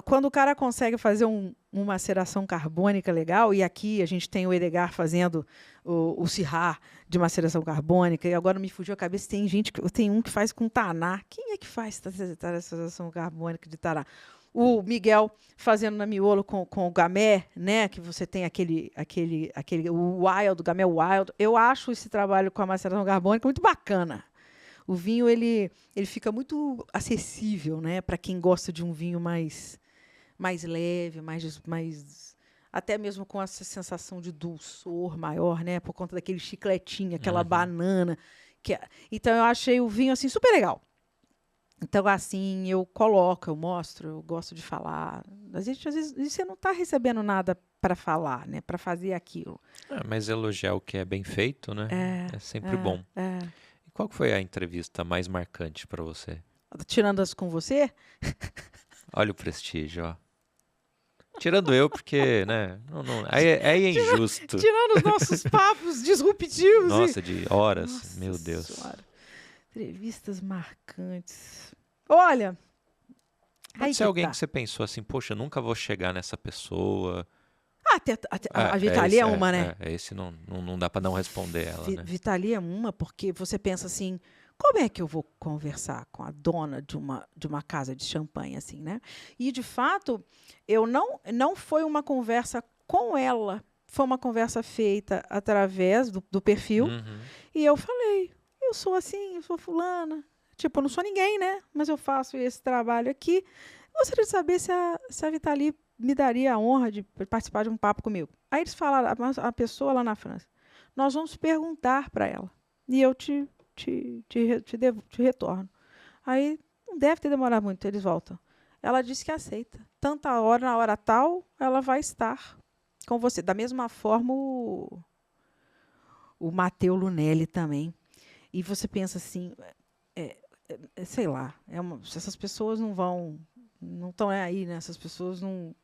quando o cara consegue fazer uma maceração carbônica legal, e aqui a gente tem o Edgar fazendo o Syrah de maceração carbônica, e agora me fugiu a cabeça, tem um que faz com taná. Quem é que faz maceração carbônica de taná? O Miguel fazendo na miolo com o gamé, né? Que você tem o wild, o gamé wild. Eu acho esse trabalho com a maceração carbônica muito bacana. O vinho ele fica muito acessível, né? Para quem gosta de um vinho mais leve, mais até mesmo com essa sensação de dulçor maior, né? Por conta daquele chicletinho, aquela banana. Então eu achei o vinho assim super legal. Então, assim, eu mostro, eu gosto de falar. Às vezes você não está recebendo nada para falar, né? Para fazer aquilo. Mas elogiar o que é bem feito, né? É sempre bom. E qual foi a entrevista mais marcante para você? Tirando as com você? Olha o prestígio, ó. Tirando eu, porque, né? Aí é injusto. Tirando os nossos papos disruptivos. Nossa, de horas. Nossa meu Deus. Senhora. Entrevistas marcantes. Olha. Pode ser alguém que você pensou assim, poxa, eu nunca vou chegar nessa pessoa. A Vitali é uma, né? Esse não dá para não responder ela, né? Vitali é uma, porque você pensa assim, como é que eu vou conversar com a dona de uma casa de champanhe, assim, né? E, de fato, não foi uma conversa com ela, foi uma conversa feita através do perfil, e eu falei, eu sou assim, eu sou fulana, tipo, eu não sou ninguém, né? Mas eu faço esse trabalho aqui. Gostaria de saber se a Vitali me daria a honra de participar de um papo comigo. Aí eles falaram, a pessoa lá na França, nós vamos perguntar para ela, e eu te retorno. Aí não deve ter demorado muito, eles voltam. Ela disse que aceita. Tanta hora, na hora tal, ela vai estar com você. Da mesma forma, o Matteo Lunelli também. E você pensa assim, sei lá, essas pessoas não estão aí, né? Essas pessoas não.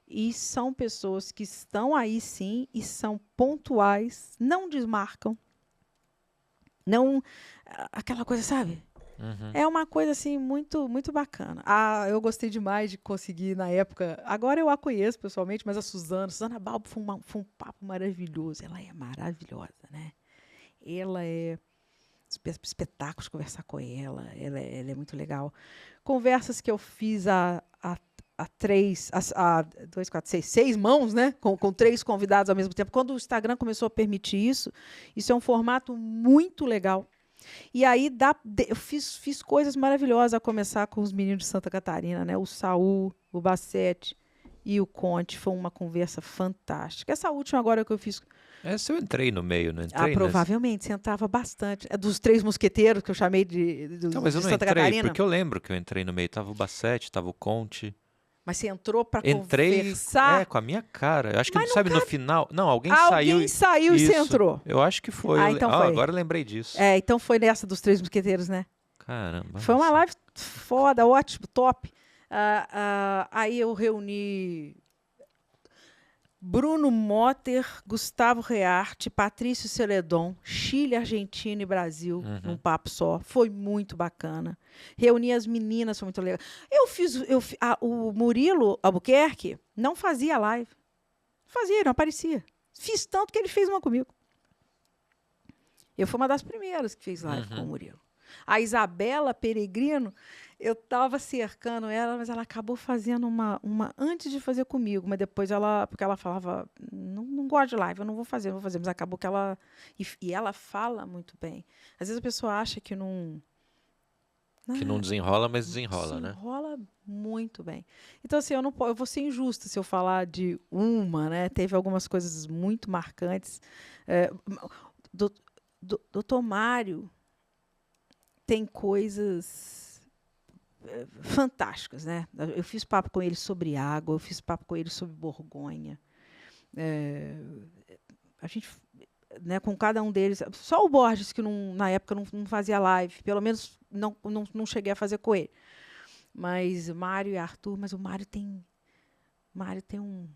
E são pessoas que estão aí sim e são pontuais, não desmarcam, não aquela coisa, sabe? Uhum. É uma coisa assim muito muito bacana. Eu gostei demais de conseguir na época. Agora eu a conheço pessoalmente, mas a Suzana Balbo foi um papo maravilhoso. Ela é maravilhosa, né? Ela é espetáculo de conversar com ela. Ela é muito legal. Conversas que eu fiz a dois, quatro, seis mãos, né? Com 3 convidados ao mesmo tempo. Quando o Instagram começou a permitir isso é um formato muito legal. E aí eu fiz coisas maravilhosas, a começar com os meninos de Santa Catarina, né? O Saul, o Bassete e o Conte. Foi uma conversa fantástica. Essa última agora que eu fiz. Essa eu entrei no meio, não entrei Provavelmente, você entrava bastante. É dos 3 mosqueteiros que eu chamei Não, mas eu de não Santa entrei, Catarina. porque eu lembro que eu entrei no meio. Tava o Bassete, tava o Conte. Mas você entrou para Entrei, conversar. com a minha cara. Eu acho que, Mas sabe, no final... Não, alguém saiu... Alguém saiu e você entrou. Eu acho que foi. Então foi. Agora eu lembrei disso. Então foi nessa dos 3 mosqueteiros, né? Caramba. Foi uma live foda, ótimo, top. Aí eu reuni Bruno Motter, Gustavo Rearte, Patrício Celedon, Chile, Argentina e Brasil, num papo só. Foi muito bacana. Reuni as meninas, foi muito legal. O Murilo Albuquerque não fazia live. Não aparecia. Fiz tanto que ele fez uma comigo. Eu fui uma das primeiras que fez live com o Murilo. A Isabela Peregrino, eu estava cercando ela, mas ela acabou fazendo uma antes de fazer comigo, mas depois porque ela falava, não gosto de live, eu não vou fazer, mas acabou que ela... E ela fala muito bem. Às vezes a pessoa acha que não... Que não desenrola, mas desenrola, né? Desenrola muito bem. Então, assim, eu vou ser injusta se eu falar de uma, né? Teve algumas coisas muito marcantes. Doutor Mário tem coisas fantásticas, né? Eu fiz papo com ele sobre água, eu fiz papo com ele sobre Borgonha. A gente, né, com cada um deles, só o Borges que na época não fazia live, pelo menos não cheguei a fazer com ele. Mas Mário e Arthur, mas o Mário tem um,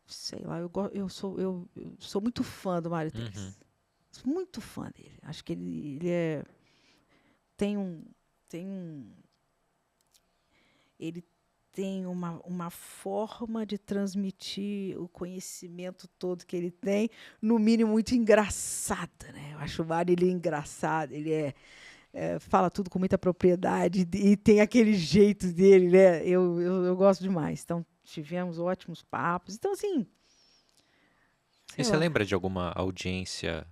sei lá, eu sou muito fã do Mário Tex. Muito fã dele. Acho que ele ele tem uma forma de transmitir o conhecimento todo que ele tem, no mínimo muito engraçada, né? Eu acho o Mário ele engraçado, ele fala tudo com muita propriedade e tem aquele jeito dele, né? Eu gosto demais. Então, tivemos ótimos papos. Então, assim... E você lembra de alguma audiência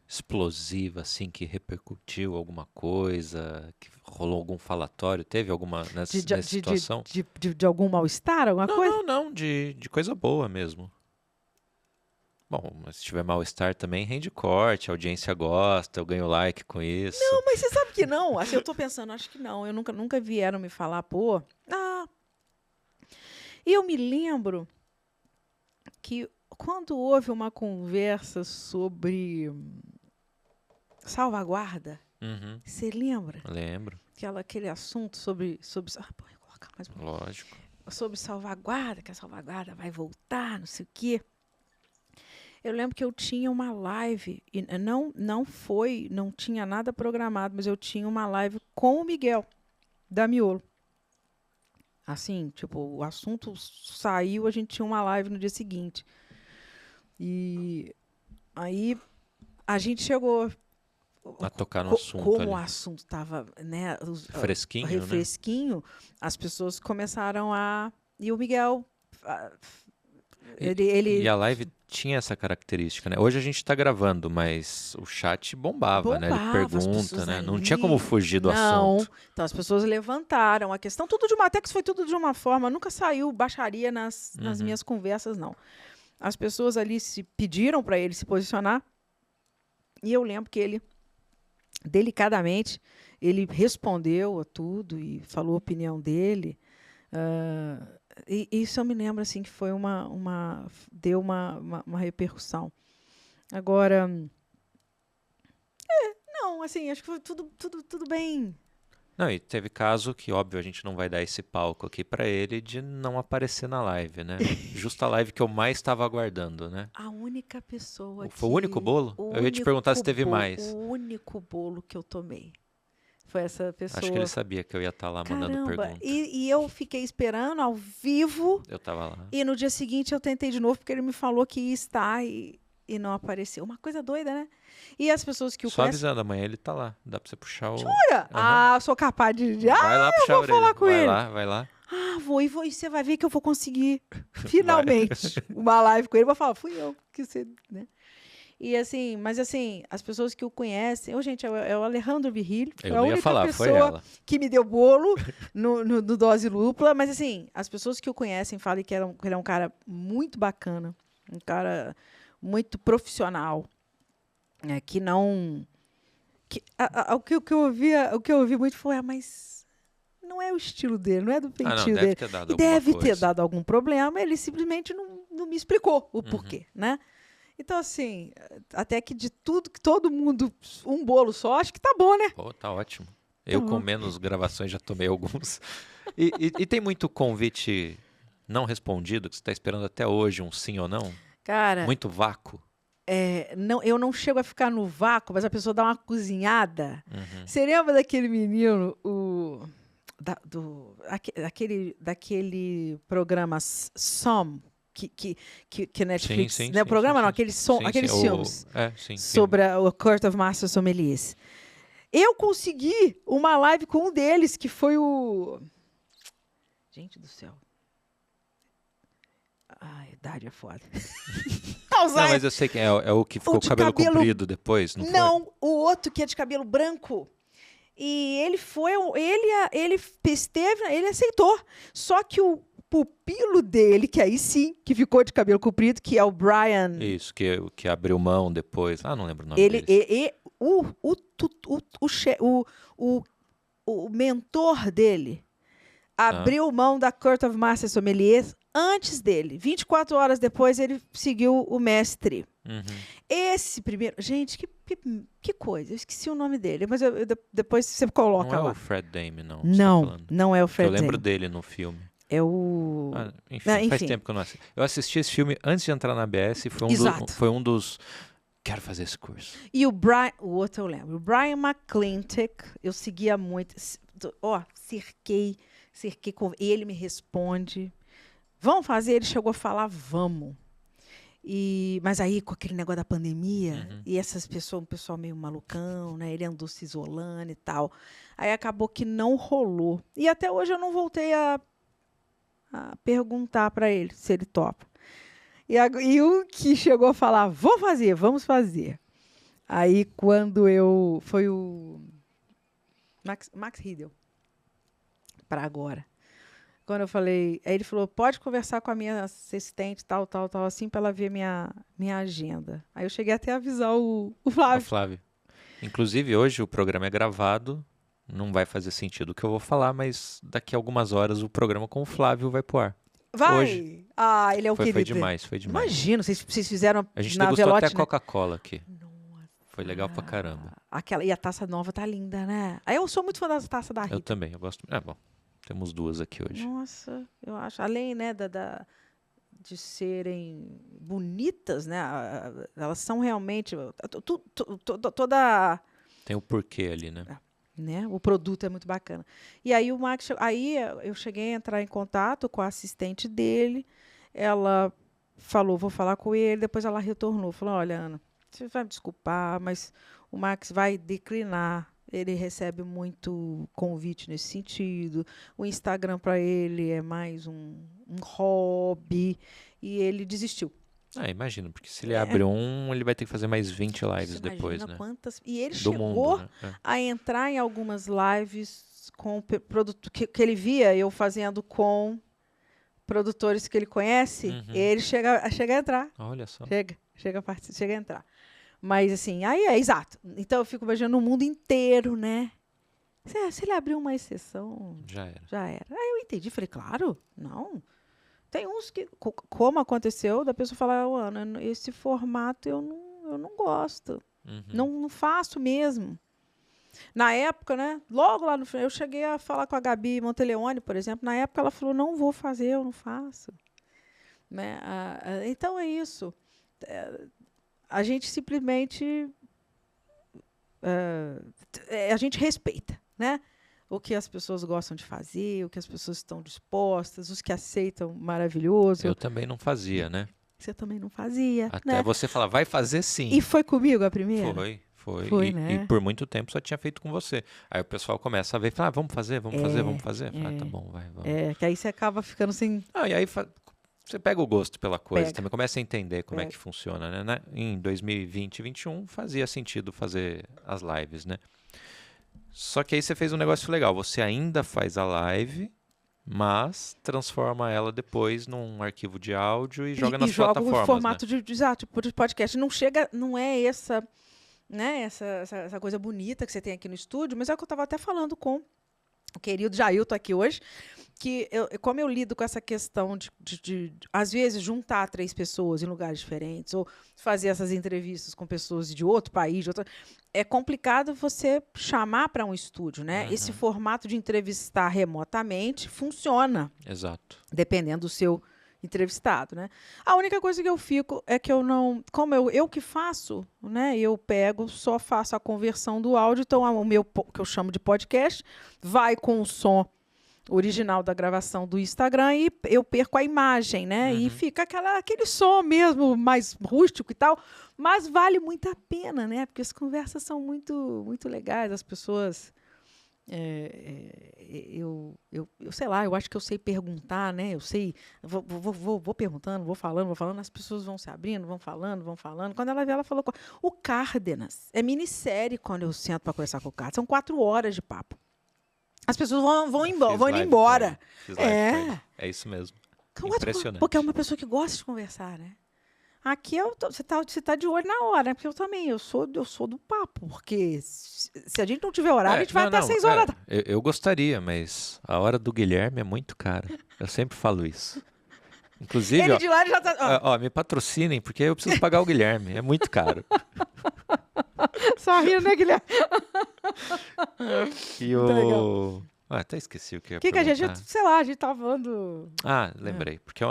explosiva, assim, que repercutiu alguma coisa, que rolou algum falatório? Teve alguma nessa situação? De algum mal-estar, alguma coisa? Não, de coisa boa mesmo. Bom, mas se tiver mal-estar também, rende corte, a audiência gosta, eu ganho like com isso. Não, mas você sabe que não. Assim, eu tô pensando, acho que não. Eu nunca vieram me falar, pô. E eu me lembro que quando houve uma conversa sobre salvaguarda, você lembra? Lembro. Aquele assunto sobre pô, eu vou colocar mais um. Lógico. Sobre salvaguarda, que a salvaguarda vai voltar, não sei o quê. Eu lembro que eu tinha uma live, e não tinha nada programado, mas eu tinha uma live com o Miguel, da Miolo. Assim, tipo, o assunto saiu, a gente tinha uma live no dia seguinte. E aí a gente chegou a tocar no assunto. Como ali. o assunto estava, né, fresquinho, né? As pessoas começaram a... E o Miguel... E a live tinha essa característica, né? Hoje a gente está gravando, mas o chat bombava, né? Ele pergunta, né? Não tinha como fugir do assunto. Então as pessoas levantaram a questão, até que foi tudo de uma forma, nunca saiu baixaria nas minhas conversas, não. As pessoas ali se pediram para ele se posicionar, e eu lembro que ele, delicadamente, ele respondeu a tudo e falou a opinião dele. E isso eu me lembro assim que foi deu uma repercussão. Agora, Não, assim, acho que foi tudo bem. Não, e teve caso que, óbvio, a gente não vai dar esse palco aqui pra ele de não aparecer na live, né? Justa a live que eu mais estava aguardando, né? A única pessoa Foi o único bolo? Eu ia te perguntar se teve mais. O único bolo que eu tomei foi essa pessoa. Acho que ele sabia que eu ia estar lá mandando Caramba, pergunta. e eu fiquei esperando ao vivo. Eu tava lá. E no dia seguinte eu tentei de novo, porque ele me falou que ia estar e não apareceu. Uma coisa doida, né? E as pessoas que o Só conhecem... avisando, amanhã ele tá lá. Dá pra você puxar o... Jura? Aham. Sou capaz de... Vai lá puxar a orelha. falar com vai ele. lá, vai lá. Vou. E você vai ver que eu vou conseguir, finalmente, uma live com ele. Eu vou falar, fui eu que você... Né? E assim, mas assim, as pessoas que o conhecem... Gente, é o Alejandro Virrilho. Eu É a não ia única falar, foi pessoa ela. que me deu bolo no Dose Dupla. Mas assim, as pessoas que o conhecem falam que ele é um cara muito bacana. Um cara muito profissional. Que não... O que eu ouvi muito foi, mas não é o estilo dele, não é do feitio deve dele. ter dado E alguma deve ter coisa. dado algum problema, ele simplesmente não me explicou o porquê, né? Então, assim, até que de tudo, que todo mundo, um bolo só, acho que tá bom, né? Pô, tá ótimo. Eu com menos gravações já tomei alguns. E tem muito convite não respondido, que você tá esperando até hoje, um sim ou não? Cara, Muito vácuo. não, eu não chego a ficar no vácuo, mas a pessoa dá uma cozinhada. Você lembra daquele menino, daquele programa Som, que Netflix... Sim, né, sim, o programa sim, não, sim. aqueles Sim. filmes Sim, sobre o Court of Master Sommeliers. Eu consegui uma live com um deles, que foi o... Gente do céu. Ai, idade é foda. Não, mas eu sei que é o que ficou com o cabelo comprido depois, não foi? Não, o outro que é de cabelo branco. E ele foi, ele aceitou. Só que o pupilo dele, que aí sim, que ficou de cabelo comprido, que é o Brian. Isso, que abriu mão depois. Não lembro o nome dele. O mentor dele abriu mão da Court of Master Sommeliers antes dele. 24 horas depois, ele seguiu o mestre. Esse primeiro... Gente, que coisa. Eu esqueci o nome dele, mas depois você coloca lá. Não é o Fred Dame, não. Não é o Fred Dame. Eu lembro dele no filme. É o... Enfim, faz tempo que eu não assisti. Eu assisti esse filme antes de entrar na ABS e foi um dos... Quero fazer esse curso. E o Brian... O outro eu lembro. O Brian McClintock, eu seguia muito. Cerquei com... E ele me responde... Vamos fazer? Ele chegou a falar, vamos. Mas aí, com aquele negócio da pandemia, e essas pessoas, um pessoal meio malucão, né? Ele andou se isolando e tal. Aí acabou que não rolou. E até hoje eu não voltei a perguntar para ele se ele topa. E o que chegou a falar, vamos fazer. Aí, quando foi o Max Riedel, para agora. Quando eu falei, aí ele falou, pode conversar com a minha assistente, tal, assim, para ela ver minha agenda. Aí eu cheguei até a avisar o Flávio. O Flávio. Inclusive, hoje o programa é gravado, não vai fazer sentido o que eu vou falar, mas daqui a algumas horas o programa com o Flávio vai pro ar. Vai! Hoje. Ele é o querido. Foi demais. Imagina, vocês fizeram a gente na degustou Velote, até né? Coca-Cola aqui. Nossa. Foi legal pra caramba. E a taça nova tá linda, né? Aí eu sou muito fã da taça da Rita. Eu também, eu gosto. Bom, temos duas aqui hoje. Nossa, eu acho. Além, né, de serem bonitas, né? Elas são realmente... Toda... Tem o porquê ali, né? Né? O produto é muito bacana. E aí o Max... Aí eu cheguei a entrar em contato com a assistente dele. Ela falou, vou falar com ele. Depois ela retornou. Falou, olha, Ana, você vai me desculpar, mas o Max vai declinar. Ele recebe muito convite nesse sentido. O Instagram para ele é mais um hobby. E ele desistiu. Imagino, porque se ele abre ele vai ter que fazer mais 20 lives depois, né? Quantas... E ele Do chegou mundo, né? a entrar em algumas lives com produto que ele via eu fazendo com produtores que ele conhece. Ele chega a entrar. Olha só. Chega a entrar. Mas, assim, aí exato. Então, eu fico imaginando o mundo inteiro, né? Se ele abrir uma exceção... Já era. Aí eu entendi. Falei, claro, não. Tem uns que, como aconteceu, da pessoa falar, Ana, esse formato eu não gosto. Não faço mesmo. Na época, né? Logo lá no final, eu cheguei a falar com a Gabi Monteleone, por exemplo. Na época, ela falou: não vou fazer, eu não faço. Né? Então é isso. A gente simplesmente a gente respeita, né? O que as pessoas gostam de fazer, o que as pessoas estão dispostas, os que aceitam, maravilhoso. Eu também não fazia, né? Você também não fazia. Até né? você falar, vai fazer sim. E foi comigo a primeira? Foi, né? E por muito tempo só tinha feito com você. Aí o pessoal começa a ver e fala, vamos fazer. Fala, tá bom, vai, vamos. Que aí você acaba ficando sem... E aí você pega o gosto pela coisa, Pega. também começa a entender como é que funciona, né? Em 2020 e 2021 fazia sentido fazer as lives, né? Só que aí você fez um negócio legal. Você ainda faz a live, mas transforma ela depois num arquivo de áudio e joga nas plataformas. Joga o formato né? de podcast. Não é essa, né, essa coisa bonita que você tem aqui no estúdio, mas é o que eu estava até falando com o querido Jailton aqui hoje, que como eu lido com essa questão de às vezes, juntar 3 pessoas em lugares diferentes, ou fazer essas entrevistas com pessoas de outro país, é complicado você chamar para um estúdio, né? Esse formato de entrevistar remotamente funciona. Exato. Dependendo do seu entrevistado, né? A única coisa que eu fico é que eu não... Como eu que faço, né? Eu só faço a conversão do áudio, então o meu, que eu chamo de podcast, vai com o som original da gravação do Instagram e eu perco a imagem, né? E fica aquele som mesmo, mais rústico e tal, mas vale muito a pena, né? Porque as conversas são muito, muito legais, as pessoas... eu sei lá, eu acho que eu sei perguntar, né? Eu sei, vou perguntando, vou falando, as pessoas vão se abrindo, vão falando. Quando ela veio, ela falou o Cárdenas. É minissérie quando eu sento para conversar com o Cárdenas. São 4 horas de papo. As pessoas vão indo embora. É isso mesmo. Impressionante. Porque é uma pessoa que gosta de conversar, né? Aqui você tá de olho na hora, né? Porque eu sou do papo, porque se a gente não tiver horário, a gente vai até 6 horas da tarde. Eu gostaria, mas a hora do Guilherme é muito cara. Eu sempre falo isso. Inclusive, ele de lá já tá... me patrocinem, porque eu preciso pagar o Guilherme. É muito caro. Só rindo, né, Guilherme? Até esqueci o que eu ia que a gente, perguntar. a gente tava falando... Lembrei. Porque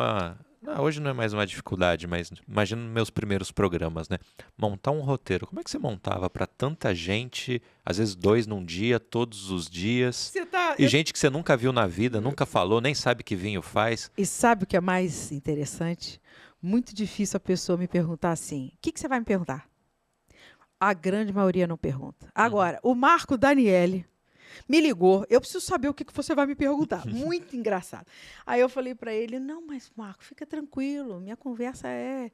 hoje não é mais uma dificuldade, mas imagina meus primeiros programas, né? Montar um roteiro. Como é que você montava para tanta gente, às vezes 2 num dia, todos os dias? Gente que você nunca viu na vida, nunca falou, nem sabe que vinho faz. E sabe o que é mais interessante? Muito difícil a pessoa me perguntar assim, o que você vai me perguntar? A grande maioria não pergunta. Agora, o Marco Daniele me ligou, eu preciso saber o que você vai me perguntar. Muito engraçado. Aí eu falei para ele, não, mas Marco, fica tranquilo, minha conversa é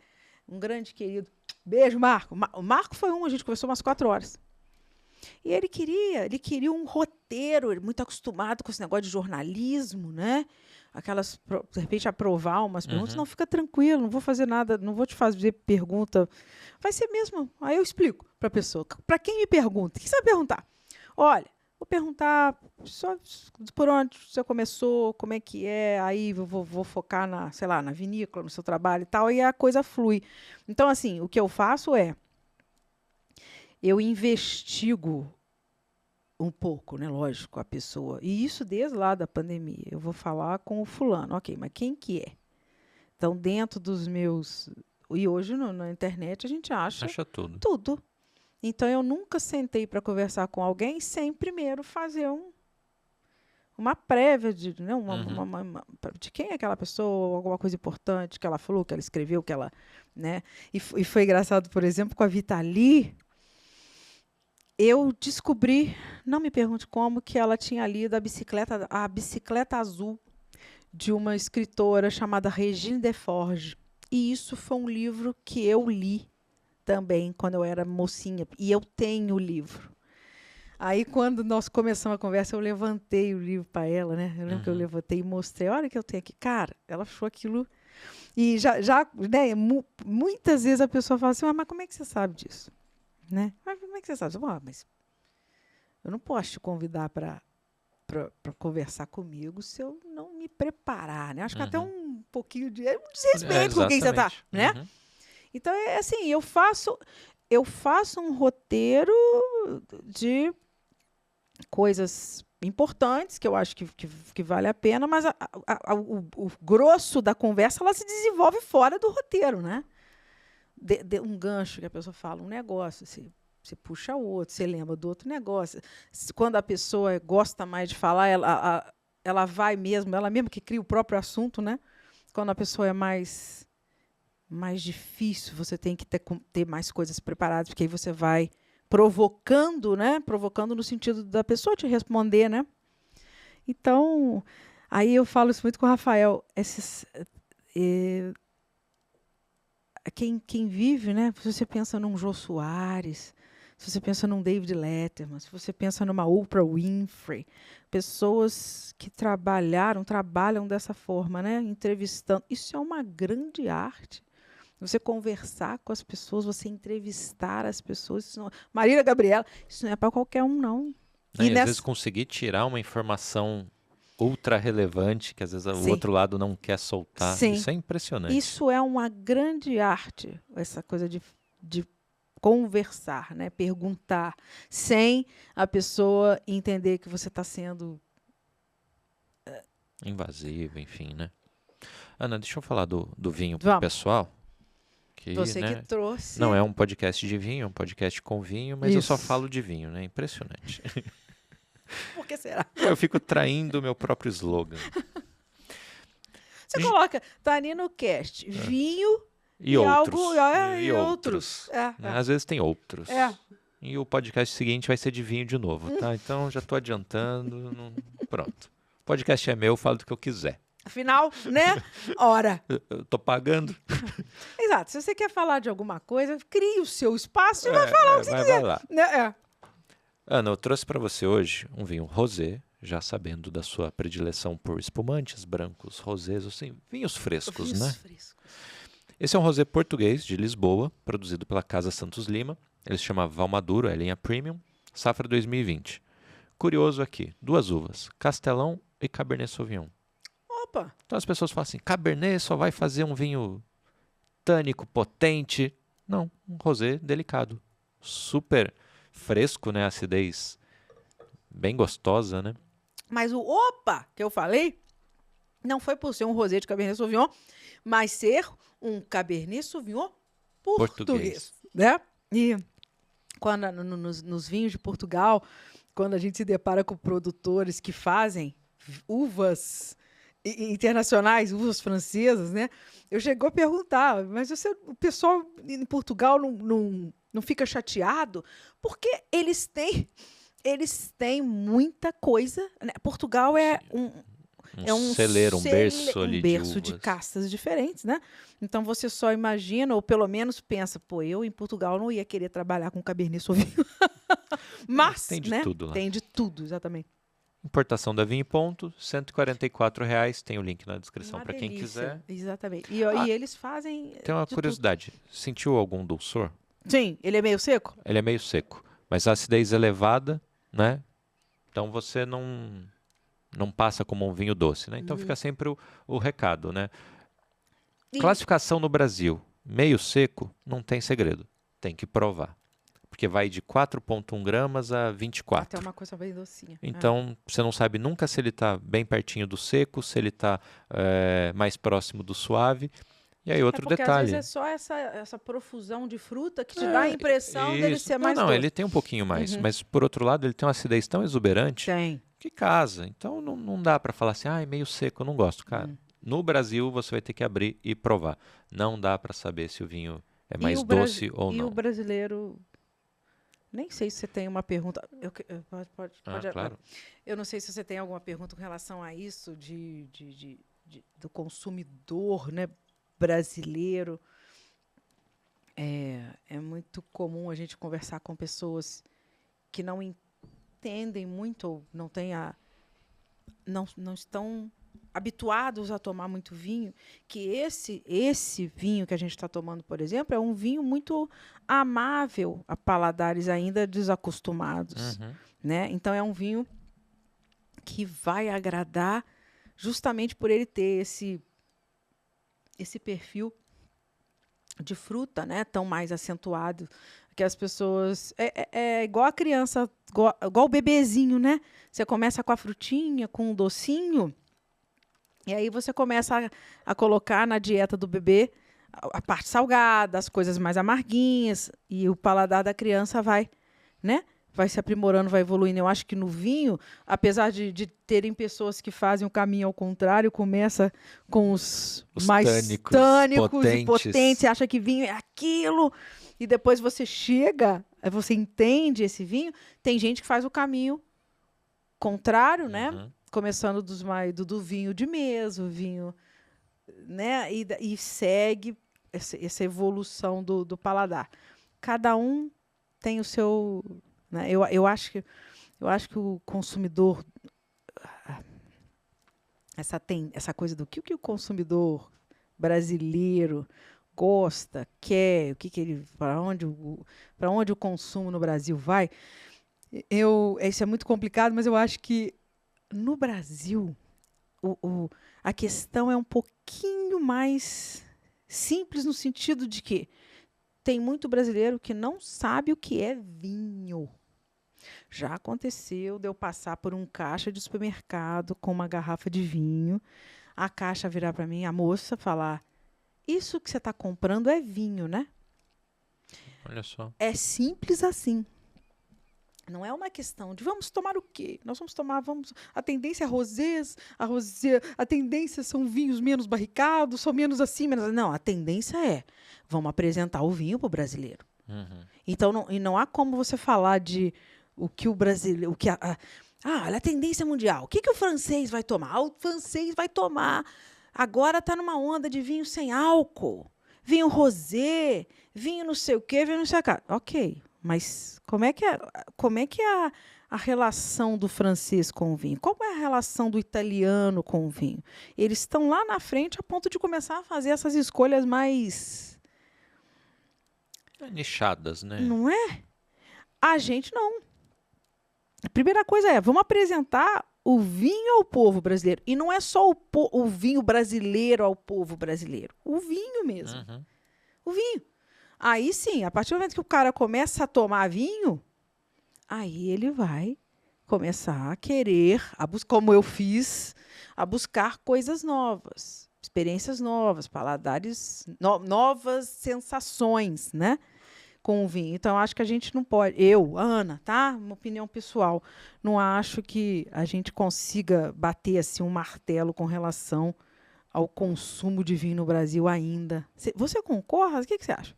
um grande querido. Beijo, Marco. O Marco foi a gente conversou umas 4 horas. E ele queria um roteiro, ele muito acostumado com esse negócio de jornalismo, né? De repente, aprovar umas perguntas. Não, fica tranquilo, não vou fazer nada, não vou te fazer pergunta. Vai ser mesmo. Aí eu explico para a pessoa. Para quem me pergunta, o que você vai perguntar? Olha, vou perguntar só por onde você começou, como é que é, aí vou focar na vinícola, no seu trabalho e tal, e a coisa flui. Então, assim, o que eu faço eu investigo um pouco, né, lógico, a pessoa. E isso desde lá da pandemia. Eu vou falar com o fulano, ok, mas quem que é? Então, dentro dos meus... E hoje, na internet, a gente acha tudo. Tudo. Então, eu nunca sentei para conversar com alguém sem primeiro fazer uma prévia de quem é aquela pessoa, alguma coisa importante que ela falou, que ela escreveu, que ela... né? E foi engraçado, por exemplo, com a Vitali... Eu descobri, não me pergunte como, que ela tinha lido a Bicicleta Azul, de uma escritora chamada Regine Deforge. E isso foi um livro que eu li também quando eu era mocinha. E eu tenho o livro. Aí, quando nós começamos a conversa, eu levantei o livro para ela, né? Eu lembro que eu levantei e mostrei. Olha o que eu tenho aqui. Cara, ela achou aquilo... E né, muitas vezes a pessoa fala assim, mas como é que você sabe disso? Né? Mas como é que você sabe? Mas eu não posso te convidar para conversar comigo se eu não me preparar, né? Acho que até um pouquinho de desrespeito com quem você está, né? Então, assim, eu faço um roteiro de coisas importantes que eu acho que vale a pena, mas o grosso da conversa ela se desenvolve fora do roteiro, né? Um gancho que a pessoa fala, um negócio, você puxa o outro, você lembra do outro negócio. Quando a pessoa gosta mais de falar, ela vai mesmo, ela mesmo que cria o próprio assunto, né? Quando a pessoa é mais difícil, você tem que ter mais coisas preparadas, porque aí você vai provocando, né? Provocando no sentido da pessoa te responder, né? Então, aí eu falo isso muito com o Rafael. Quem vive, né? Se você pensa num Jô Soares, se você pensa num David Letterman, se você pensa numa Oprah Winfrey, pessoas que trabalham dessa forma, né? Entrevistando. Isso é uma grande arte. Você conversar com as pessoas, você entrevistar as pessoas. Marília Gabriela, isso não é para qualquer um, não. E às vezes conseguir tirar uma informação ultra relevante que às vezes o outro lado não quer soltar. Sim. Isso é impressionante. Isso é uma grande arte, essa coisa de conversar, né? Perguntar, sem a pessoa entender que você está sendo invasivo, enfim, né? Ana, deixa eu falar do vinho para o pessoal. Que, você né, que trouxe. Não é um podcast de vinho, é um podcast com vinho, mas eu só falo de vinho, né? Impressionante. Por que será? Eu fico traindo o meu próprio slogan. Você coloca Tanino Cast, vinho e outros. Algo, e outros. Às vezes tem outros. E o podcast seguinte vai ser de vinho de novo, tá? Então já estou adiantando. Pronto. O podcast é meu, eu falo do que eu quiser. Afinal, né? Ora. Eu tô pagando. Exato. Se você quer falar de alguma coisa, crie o seu espaço e vai falar o que você quiser. Vai lá. Ana, eu trouxe para você hoje um vinho rosé, já sabendo da sua predileção por espumantes, brancos, rosés, assim, vinhos frescos, né? Esse é um rosé português de Lisboa, produzido pela Casa Santos Lima. Ele se chama Valmaduro, é linha Premium, safra 2020. Curioso aqui, 2 uvas, Castelão e Cabernet Sauvignon. Opa! Então as pessoas falam assim, Cabernet só vai fazer um vinho tânico, potente. Não, um rosé delicado, super fresco, né? Acidez bem gostosa, né? Mas o opa que eu falei não foi por ser um rosé de Cabernet Sauvignon, mas ser um Cabernet Sauvignon português, né? E quando nos vinhos de Portugal, quando a gente se depara com produtores que fazem uvas internacionais, uvas francesas, né? Eu chegou a perguntar, mas o pessoal em Portugal não fica chateado? Porque eles têm muita coisa, né? Portugal é um celeiro, um berço ali um berço de castas diferentes, né? Então você só imagina, ou pelo menos pensa, eu em Portugal não ia querer trabalhar com Cabernet Sauvignon. Mas tem de tudo lá. Tem de tudo, exatamente. Importação da Vinho Ponto, R$ 144,00. Tem o link na descrição para quem quiser. Exatamente. E eles fazem. Tem uma curiosidade. Sentiu algum dulçor? Sim, ele é meio seco? Ele é meio seco, mas a acidez elevada, né? Então você não passa como um vinho doce, né? Então fica sempre o recado, né? Classificação no Brasil, meio seco, não tem segredo. Tem que provar. Porque vai de 4,1 gramas a 24. Até uma coisa bem docinha. Então, você não sabe nunca se ele está bem pertinho do seco, se ele está mais próximo do suave. E aí outro detalhe. Às vezes é só essa profusão de fruta que te dá a impressão dele ser mais doce. Não, ele tem um pouquinho mais. Mas, por outro lado, ele tem uma acidez tão exuberante que casa. Então, não dá para falar assim, é meio seco, eu não gosto. Cara, no Brasil, você vai ter que abrir e provar. Não dá para saber se o vinho é mais doce ou não. E o brasileiro... Nem sei se você tem uma pergunta. Pode. Claro. Eu não sei se você tem alguma pergunta com relação a isso do consumidor, né, brasileiro. É muito comum a gente conversar com pessoas que não entendem muito ou não estão habituados a tomar muito vinho, que esse vinho que a gente está tomando, por exemplo, é um vinho muito amável a paladares ainda desacostumados, né? Então é um vinho que vai agradar justamente por ele ter esse perfil de fruta, né, tão mais acentuado, que as pessoas... É igual a criança, igual o bebezinho, né? Você começa com a frutinha, com um docinho, e aí você começa a colocar na dieta do bebê a parte salgada, as coisas mais amarguinhas, e o paladar da criança vai, né? Vai se aprimorando, vai evoluindo. Eu acho que no vinho, apesar de terem pessoas que fazem o caminho ao contrário, começa com os mais tânicos e potentes, acha que vinho é aquilo, e depois você chega, você entende esse vinho. Tem gente que faz o caminho contrário, né? Começando do vinho de mesa, o vinho, né? E segue essa evolução do paladar. Cada um tem o seu... Né? Eu acho que o consumidor... Essa coisa do que o consumidor brasileiro gosta, quer, para onde o consumo no Brasil vai. Isso é muito complicado, mas eu acho que no Brasil a questão é um pouquinho mais simples, no sentido de que tem muito brasileiro que não sabe o que é vinho. Já aconteceu de eu passar por um caixa de supermercado com uma garrafa de vinho, a caixa virar para mim, a moça falar: isso que você está comprando é vinho, né? Olha só. É simples assim. Não é uma questão de vamos tomar o quê? Nós vamos tomar, a tendência é rosés, a tendência são vinhos menos barricados, são menos assim, menos... Não, a tendência é vamos apresentar o vinho para o brasileiro. Então, não há como você falar de o que o brasileiro... olha a tendência mundial. O que o francês vai tomar? O francês vai tomar... Agora está numa onda de vinho sem álcool, vinho rosé, vinho não sei o quê, vinho não sei o quê. Ok, mas como é que é a relação do francês com o vinho? Como é a relação do italiano com o vinho? Eles estão lá na frente a ponto de começar a fazer essas escolhas mais... nichadas, né? Não é? A gente não. A primeira coisa é, vamos apresentar o vinho ao povo brasileiro. E não é só o vinho brasileiro ao povo brasileiro. O vinho mesmo. O vinho. Aí sim, a partir do momento que o cara começa a tomar vinho, aí ele vai começar a querer, como eu fiz, a buscar coisas novas, experiências novas, paladares, novas sensações, né? Com o vinho. Então, acho que a gente não pode... Eu, Ana, tá? Uma opinião pessoal. Não acho que a gente consiga bater assim, um martelo com relação ao consumo de vinho no Brasil ainda. Você concorda? O que você acha?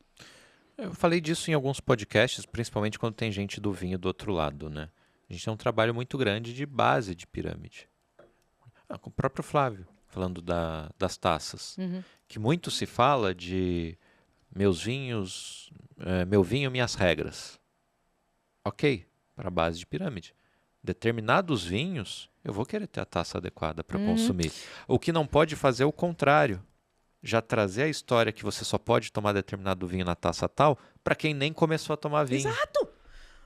Eu falei disso em alguns podcasts, principalmente quando tem gente do vinho do outro lado, né? A gente tem um trabalho muito grande de base de pirâmide. Com o próprio Flávio, falando das taças. Que muito se fala de meus vinhos... meu vinho, minhas regras. Ok, para a base de pirâmide. Determinados vinhos, eu vou querer ter a taça adequada para consumir. O que não pode fazer é o contrário. Já trazer a história que você só pode tomar determinado vinho na taça tal, para quem nem começou a tomar vinho. Exato!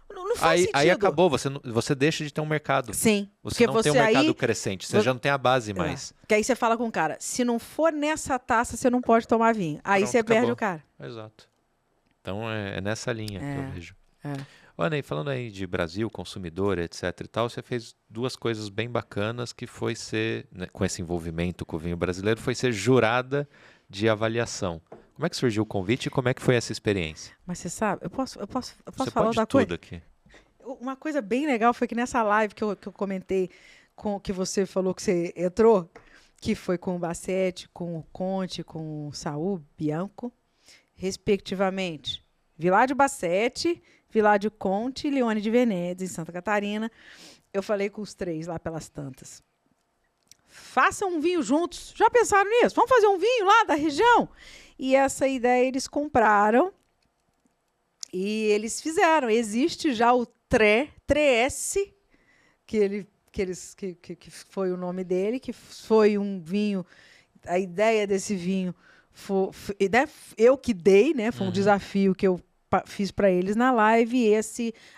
Não faz sentido. Aí acabou, você deixa de ter um mercado. Sim. Você não tem um mercado crescente, você já não tem a base mais. Porque aí você fala com o cara, se não for nessa taça, você não pode tomar vinho. Aí pronto, você acabou. Perde o cara. Exato. Então é nessa linha que eu vejo. Ana, e falando aí de Brasil, consumidor, etc e tal, você fez duas coisas bem bacanas, que foi ser, né, com esse envolvimento com o vinho brasileiro, foi ser jurada de avaliação. Como é que surgiu o convite e como é que foi essa experiência? Mas você sabe, eu posso você falar pode outra tudo coisa? Aqui. Uma coisa bem legal foi que nessa live que eu comentei, que você falou que você entrou, que foi com o Bassetti, com o Conte, com o Saul Bianco, respectivamente. Viládio Bassetti, Viládio Conte e Leone de Venezia, em Santa Catarina. Eu falei com os três lá pelas tantas. Façam um vinho juntos. Já pensaram nisso? Vamos fazer um vinho lá da região? E essa ideia eles compraram e eles fizeram. Existe já o Tresse, que foi o nome dele, que foi um vinho. A ideia desse vinho eu que dei, né? Foi um desafio que eu fiz para eles na live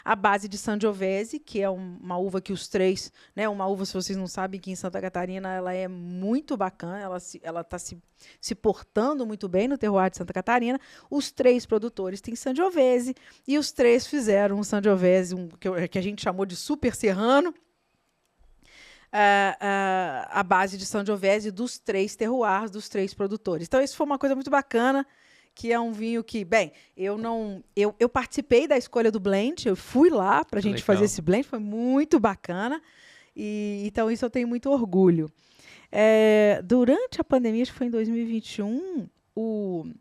a base de Sangiovese, que é uma uva que os três, né, uma uva, se vocês não sabem, que em Santa Catarina ela é muito bacana, ela está se portando muito bem no terroir de Santa Catarina. Os três produtores têm Sangiovese e os três fizeram um Sangiovese que a gente chamou de Super Serrano, a base de Sangiovese dos três terroirs, dos três produtores. Então, isso foi uma coisa muito bacana, que é um vinho que, bem, eu participei da escolha do blend, eu fui lá para a gente fazer esse blend, foi muito bacana, e então isso eu tenho muito orgulho. Durante a pandemia, acho que foi em 2021, o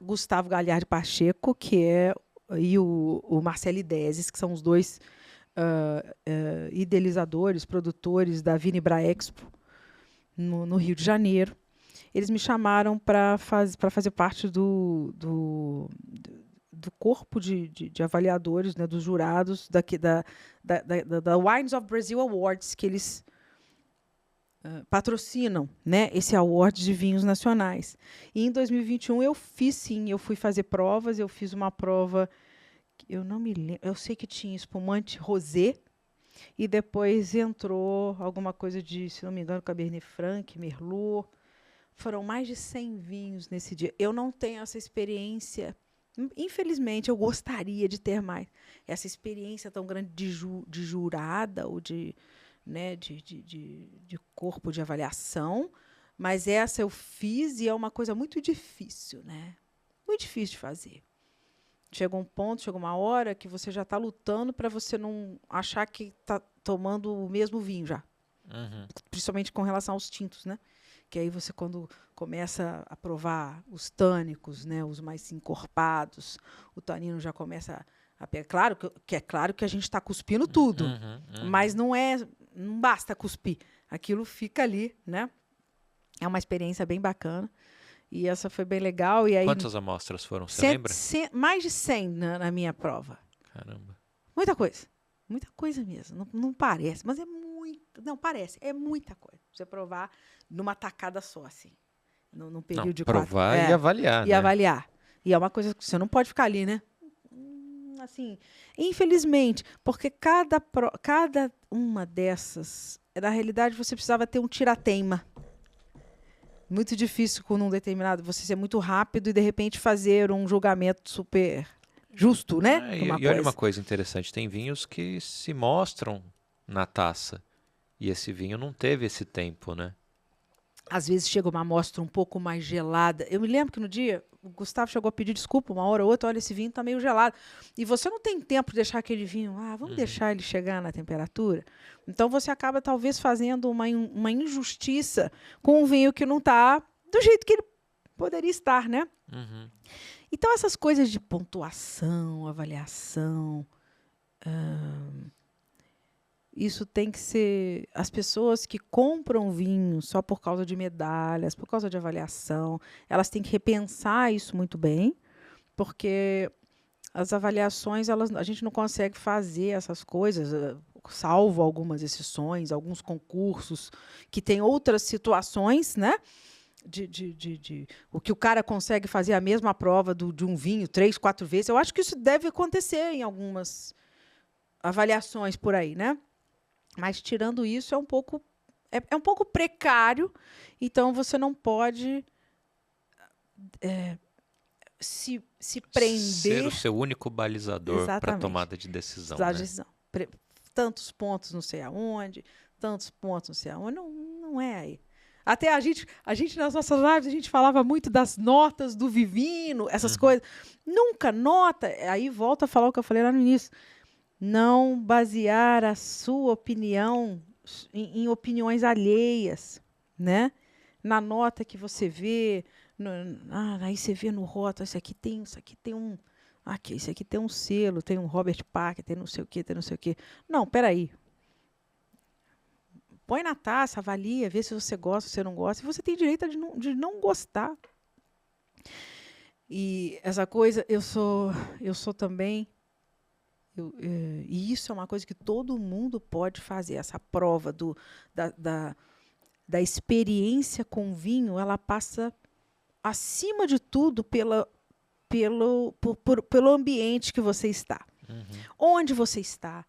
Gustavo Galhardi Pacheco, e o Marcelo Deses, que são os dois idealizadores, produtores da Vinibra Expo, no Rio de Janeiro. Eles me chamaram para fazer parte do corpo de avaliadores, né, dos jurados da Wines of Brazil Awards, que eles patrocinam, né, esse award de vinhos nacionais. E em 2021 eu fui fazer provas, eu fiz uma prova, eu não me lembro, eu sei que tinha espumante rosé, e depois entrou alguma coisa de, se não me engano, Cabernet Franc, Merlot. Foram mais de 100 vinhos nesse dia. Eu não tenho essa experiência. Infelizmente, eu gostaria de ter mais. Essa experiência tão grande de jurada ou de corpo de avaliação. Mas essa eu fiz e é uma coisa muito difícil, né? Muito difícil de fazer. Chega um ponto, chega uma hora que você já está lutando para você não achar que está tomando o mesmo vinho já. Uhum. Principalmente com relação aos tintos, né? Que aí você, quando começa a provar os tânicos, né, os mais encorpados, o tanino já começa a pegar. Claro que a gente está cuspindo tudo, mas não basta cuspir. Aquilo fica ali, né? É uma experiência bem bacana. E essa foi bem legal. E aí, quantas amostras foram? Você lembra? Mais de 100 na minha prova. Caramba. Muita coisa. Muita coisa mesmo. Não parece, mas é muito. Não, parece. É muita coisa. Você provar numa tacada só, assim. Num período de 4. Provar e avaliar, E avaliar. E é uma coisa que você não pode ficar ali, né? Assim, infelizmente, porque cada uma dessas, na realidade, você precisava ter um tirateima. Muito difícil com um determinado, você ser muito rápido e, de repente, fazer um julgamento super justo, né? E olha uma coisa interessante, tem vinhos que se mostram na taça. E esse vinho não teve esse tempo, né? Às vezes chega uma amostra um pouco mais gelada. Eu me lembro que no dia, o Gustavo chegou a pedir desculpa uma hora ou outra, olha, esse vinho está meio gelado. E você não tem tempo de deixar aquele vinho, vamos deixar ele chegar na temperatura. Então você acaba talvez fazendo uma injustiça com um vinho que não está do jeito que ele poderia estar, né? Então essas coisas de pontuação, avaliação, isso tem que ser... As pessoas que compram vinho só por causa de medalhas, por causa de avaliação, elas têm que repensar isso muito bem, porque as avaliações, a gente não consegue fazer essas coisas, salvo algumas exceções, alguns concursos que têm outras situações, né? O que o cara consegue fazer a mesma prova de um vinho 3, 4 vezes. Eu acho que isso deve acontecer em algumas avaliações por aí, né? Mas, tirando isso, é um pouco precário. Então, você não pode se prender... Ser o seu único balizador para a tomada de decisão. Né? Tantos pontos não sei aonde, tantos pontos não sei aonde. Não é aí. Até a gente, nas nossas lives, a gente falava muito das notas do Vivino, essas coisas. Nunca nota... Aí, volta a falar o que eu falei lá no início. Não basear a sua opinião em opiniões alheias, né? Na nota que você vê, aí você vê no rótulo, isso aqui tem um, isso aqui tem um selo, tem um Robert Parker, tem não sei o quê. Não, peraí. Põe na taça, avalia, vê se você gosta, se você não gosta. E você tem direito de não gostar. E essa coisa, eu sou também... E isso é uma coisa que todo mundo pode fazer. Essa prova da experiência com vinho, ela passa acima de tudo, pelo ambiente que você está. Onde você está?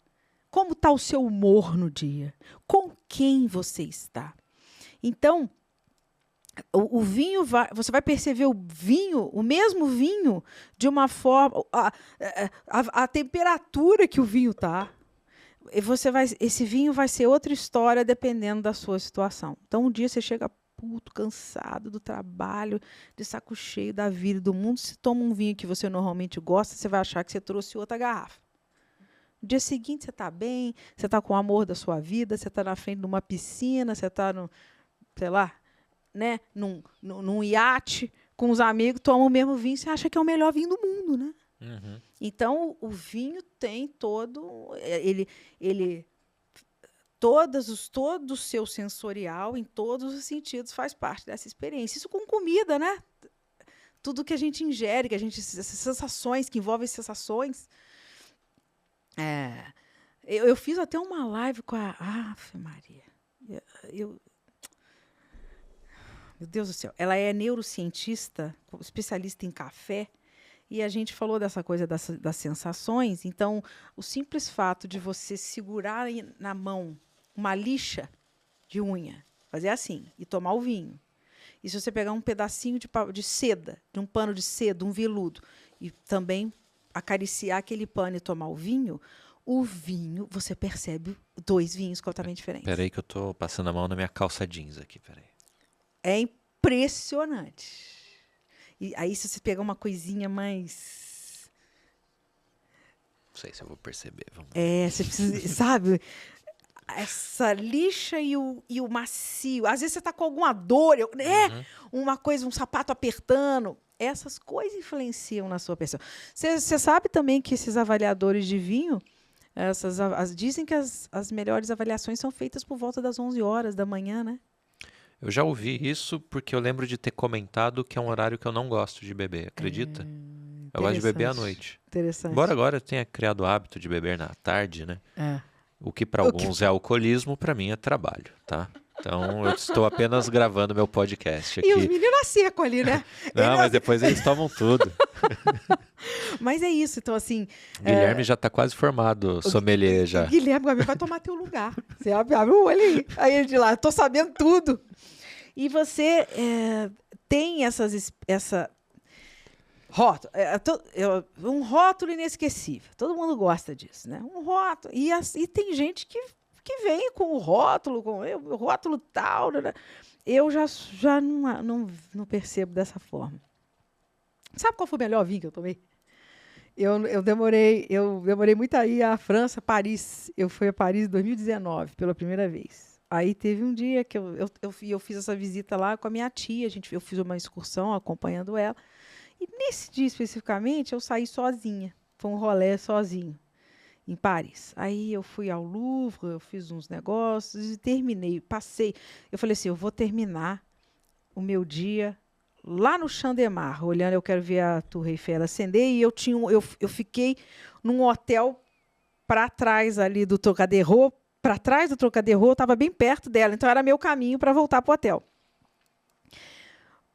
Como está o seu humor no dia? Com quem você está? Então, o vinho você vai perceber o mesmo vinho, de uma forma, a temperatura que o vinho está. Esse vinho vai ser outra história dependendo da sua situação. Então, um dia você chega puto, cansado do trabalho, de saco cheio da vida e do mundo, se toma um vinho que você normalmente gosta, você vai achar que você trouxe outra garrafa. No dia seguinte, você está bem, você está com o amor da sua vida, você está na frente de uma piscina, você está, sei lá, né, num iate com os amigos, toma o mesmo vinho, você acha que é o melhor vinho do mundo, né? Então, o vinho tem todo o seu sensorial, em todos os sentidos, faz parte dessa experiência. Isso com comida, né? Tudo que a gente ingere, essas sensações, que envolvem sensações. Eu fiz até uma live com a... Ave Maria. Meu Deus do céu. Ela é neurocientista, especialista em café, e a gente falou dessa coisa das sensações. Então, o simples fato de você segurar na mão uma lixa de unha, fazer assim, e tomar o vinho. E se você pegar um pedacinho de seda, de um pano de seda, um veludo, e também acariciar aquele pano e tomar o vinho, você percebe 2 vinhos completamente diferentes. Peraí que eu tô passando a mão na minha calça jeans aqui, peraí. É impressionante. E aí, se você pegar uma coisinha mais... Não sei se eu vou perceber. Você precisa, sabe? Essa lixa e o macio. Às vezes você está com alguma dor, uma coisa, um sapato apertando. Essas coisas influenciam na sua percepção. Você sabe também que esses avaliadores de vinho, dizem que as melhores avaliações são feitas por volta das 11 horas da manhã, né? Eu já ouvi isso porque eu lembro de ter comentado que é um horário que eu não gosto de beber, acredita? Eu gosto de beber à noite. Interessante. Embora agora eu tenha criado o hábito de beber na tarde, né? O que para alguns é alcoolismo, para mim é trabalho, tá? Então eu estou apenas gravando meu podcast aqui. E os meninos secam ali, né? Não, mas depois eles tomam tudo. Mas é isso, então assim... Guilherme já está quase formado, sommelier já. Guilherme vai tomar teu lugar. Você abre o olho aí. Aí ele de lá, estou sabendo tudo. E você tem essa rótulo, um rótulo inesquecível. Todo mundo gosta disso, né? Um rótulo. E tem gente que vem com o rótulo, o rótulo tal. Né? Eu já não percebo dessa forma. Sabe qual foi o melhor vinho que eu tomei? Eu demorei muito a ir à França, Paris. Eu fui a Paris em 2019, pela primeira vez. Aí teve um dia que eu fiz essa visita lá com a minha tia. Eu fiz uma excursão acompanhando ela. E nesse dia especificamente, eu saí sozinha. Foi um rolê sozinho, em Paris. Aí eu fui ao Louvre, eu fiz uns negócios e terminei. Passei. Eu falei assim, eu vou terminar o meu dia lá no Champ de Mars, olhando, eu quero ver a Torre Eiffel acender. E eu fiquei num hotel para trás ali do Trocadéro. Para trás do Trocadéro, eu estava bem perto dela. Então, era meu caminho para voltar para o hotel.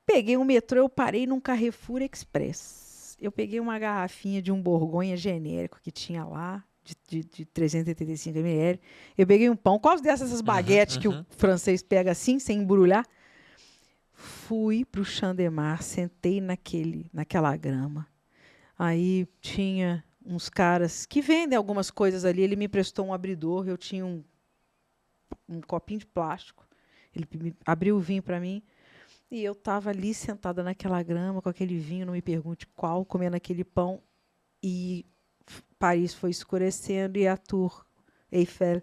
Peguei um metrô, eu parei num Carrefour Express. Eu peguei uma garrafinha de um Borgonha genérico que tinha lá, de 385 ml. Eu peguei um pão. Qual dessas baguetes que o francês pega assim, sem embrulhar? Fui para o Champ de Mars, sentei naquela grama. Aí tinha uns caras que vendem algumas coisas ali. Ele me emprestou um abridor, eu tinha um copinho de plástico. Ele abriu o vinho para mim. E eu estava ali sentada naquela grama com aquele vinho, não me pergunte qual, comendo aquele pão. E Paris foi escurecendo e a Tour Eiffel,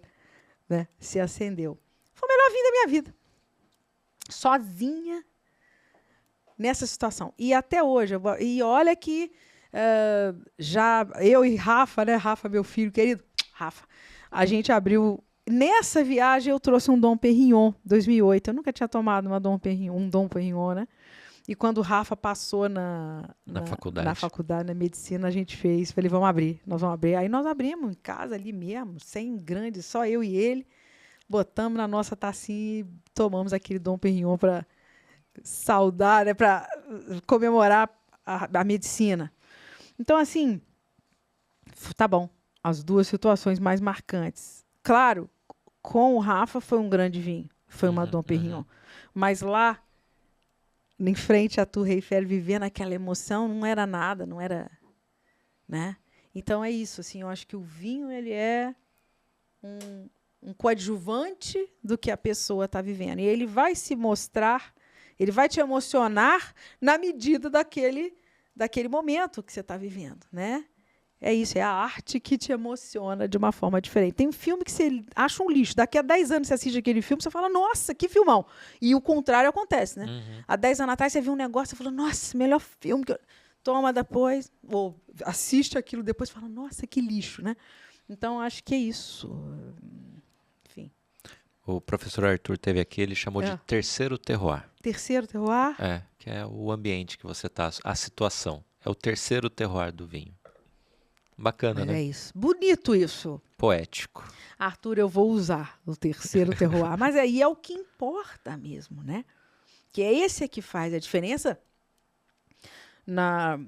né, se acendeu. Foi o melhor vinho da minha vida. Sozinha nessa situação. E até hoje, e olha que já eu e Rafa, né? Rafa, meu filho querido, Rafa, a gente abriu. Nessa viagem eu trouxe um Dom Pérignon 2008. Eu nunca tinha tomado um Dom Pérignon, né? E quando o Rafa passou na faculdade, na medicina, a gente fez. Falei, nós vamos abrir. Aí nós abrimos em casa ali mesmo, sem grande, só eu e ele. Botamos na nossa tacinha e tomamos aquele Dom Pérignon saudar, né, para comemorar a medicina. Então, assim, tá bom. As duas situações mais marcantes. Claro, com o Rafa foi um grande vinho. Foi uma Dom Perignon. Mas lá, em frente à Tour Eiffel, vivendo aquela emoção, não era nada, não era... Né? Então, é isso. Assim, eu acho que o vinho ele é um coadjuvante do que a pessoa está vivendo. E ele vai se mostrar, ele vai te emocionar na medida daquele momento que você está vivendo, né? É isso, é a arte que te emociona de uma forma diferente. Tem um filme que você acha um lixo. Daqui a 10 anos você assiste aquele filme, você fala, nossa, que filmão. E o contrário acontece, né? Há 10 anos atrás você viu um negócio, você falou, nossa, melhor filme. Toma depois, ou assiste aquilo depois e fala, nossa, que lixo, né? Então, acho que é isso. Enfim. O professor Arthur teve aqui, ele chamou de terceiro terroir. Terceiro terroir? Que é o ambiente que você está, a situação. É o terceiro terroir do vinho. Bacana, né? É isso. Bonito isso. Poético. Arthur, eu vou usar o terceiro terroir. Mas aí é o que importa mesmo, né? Que é esse que faz a diferença na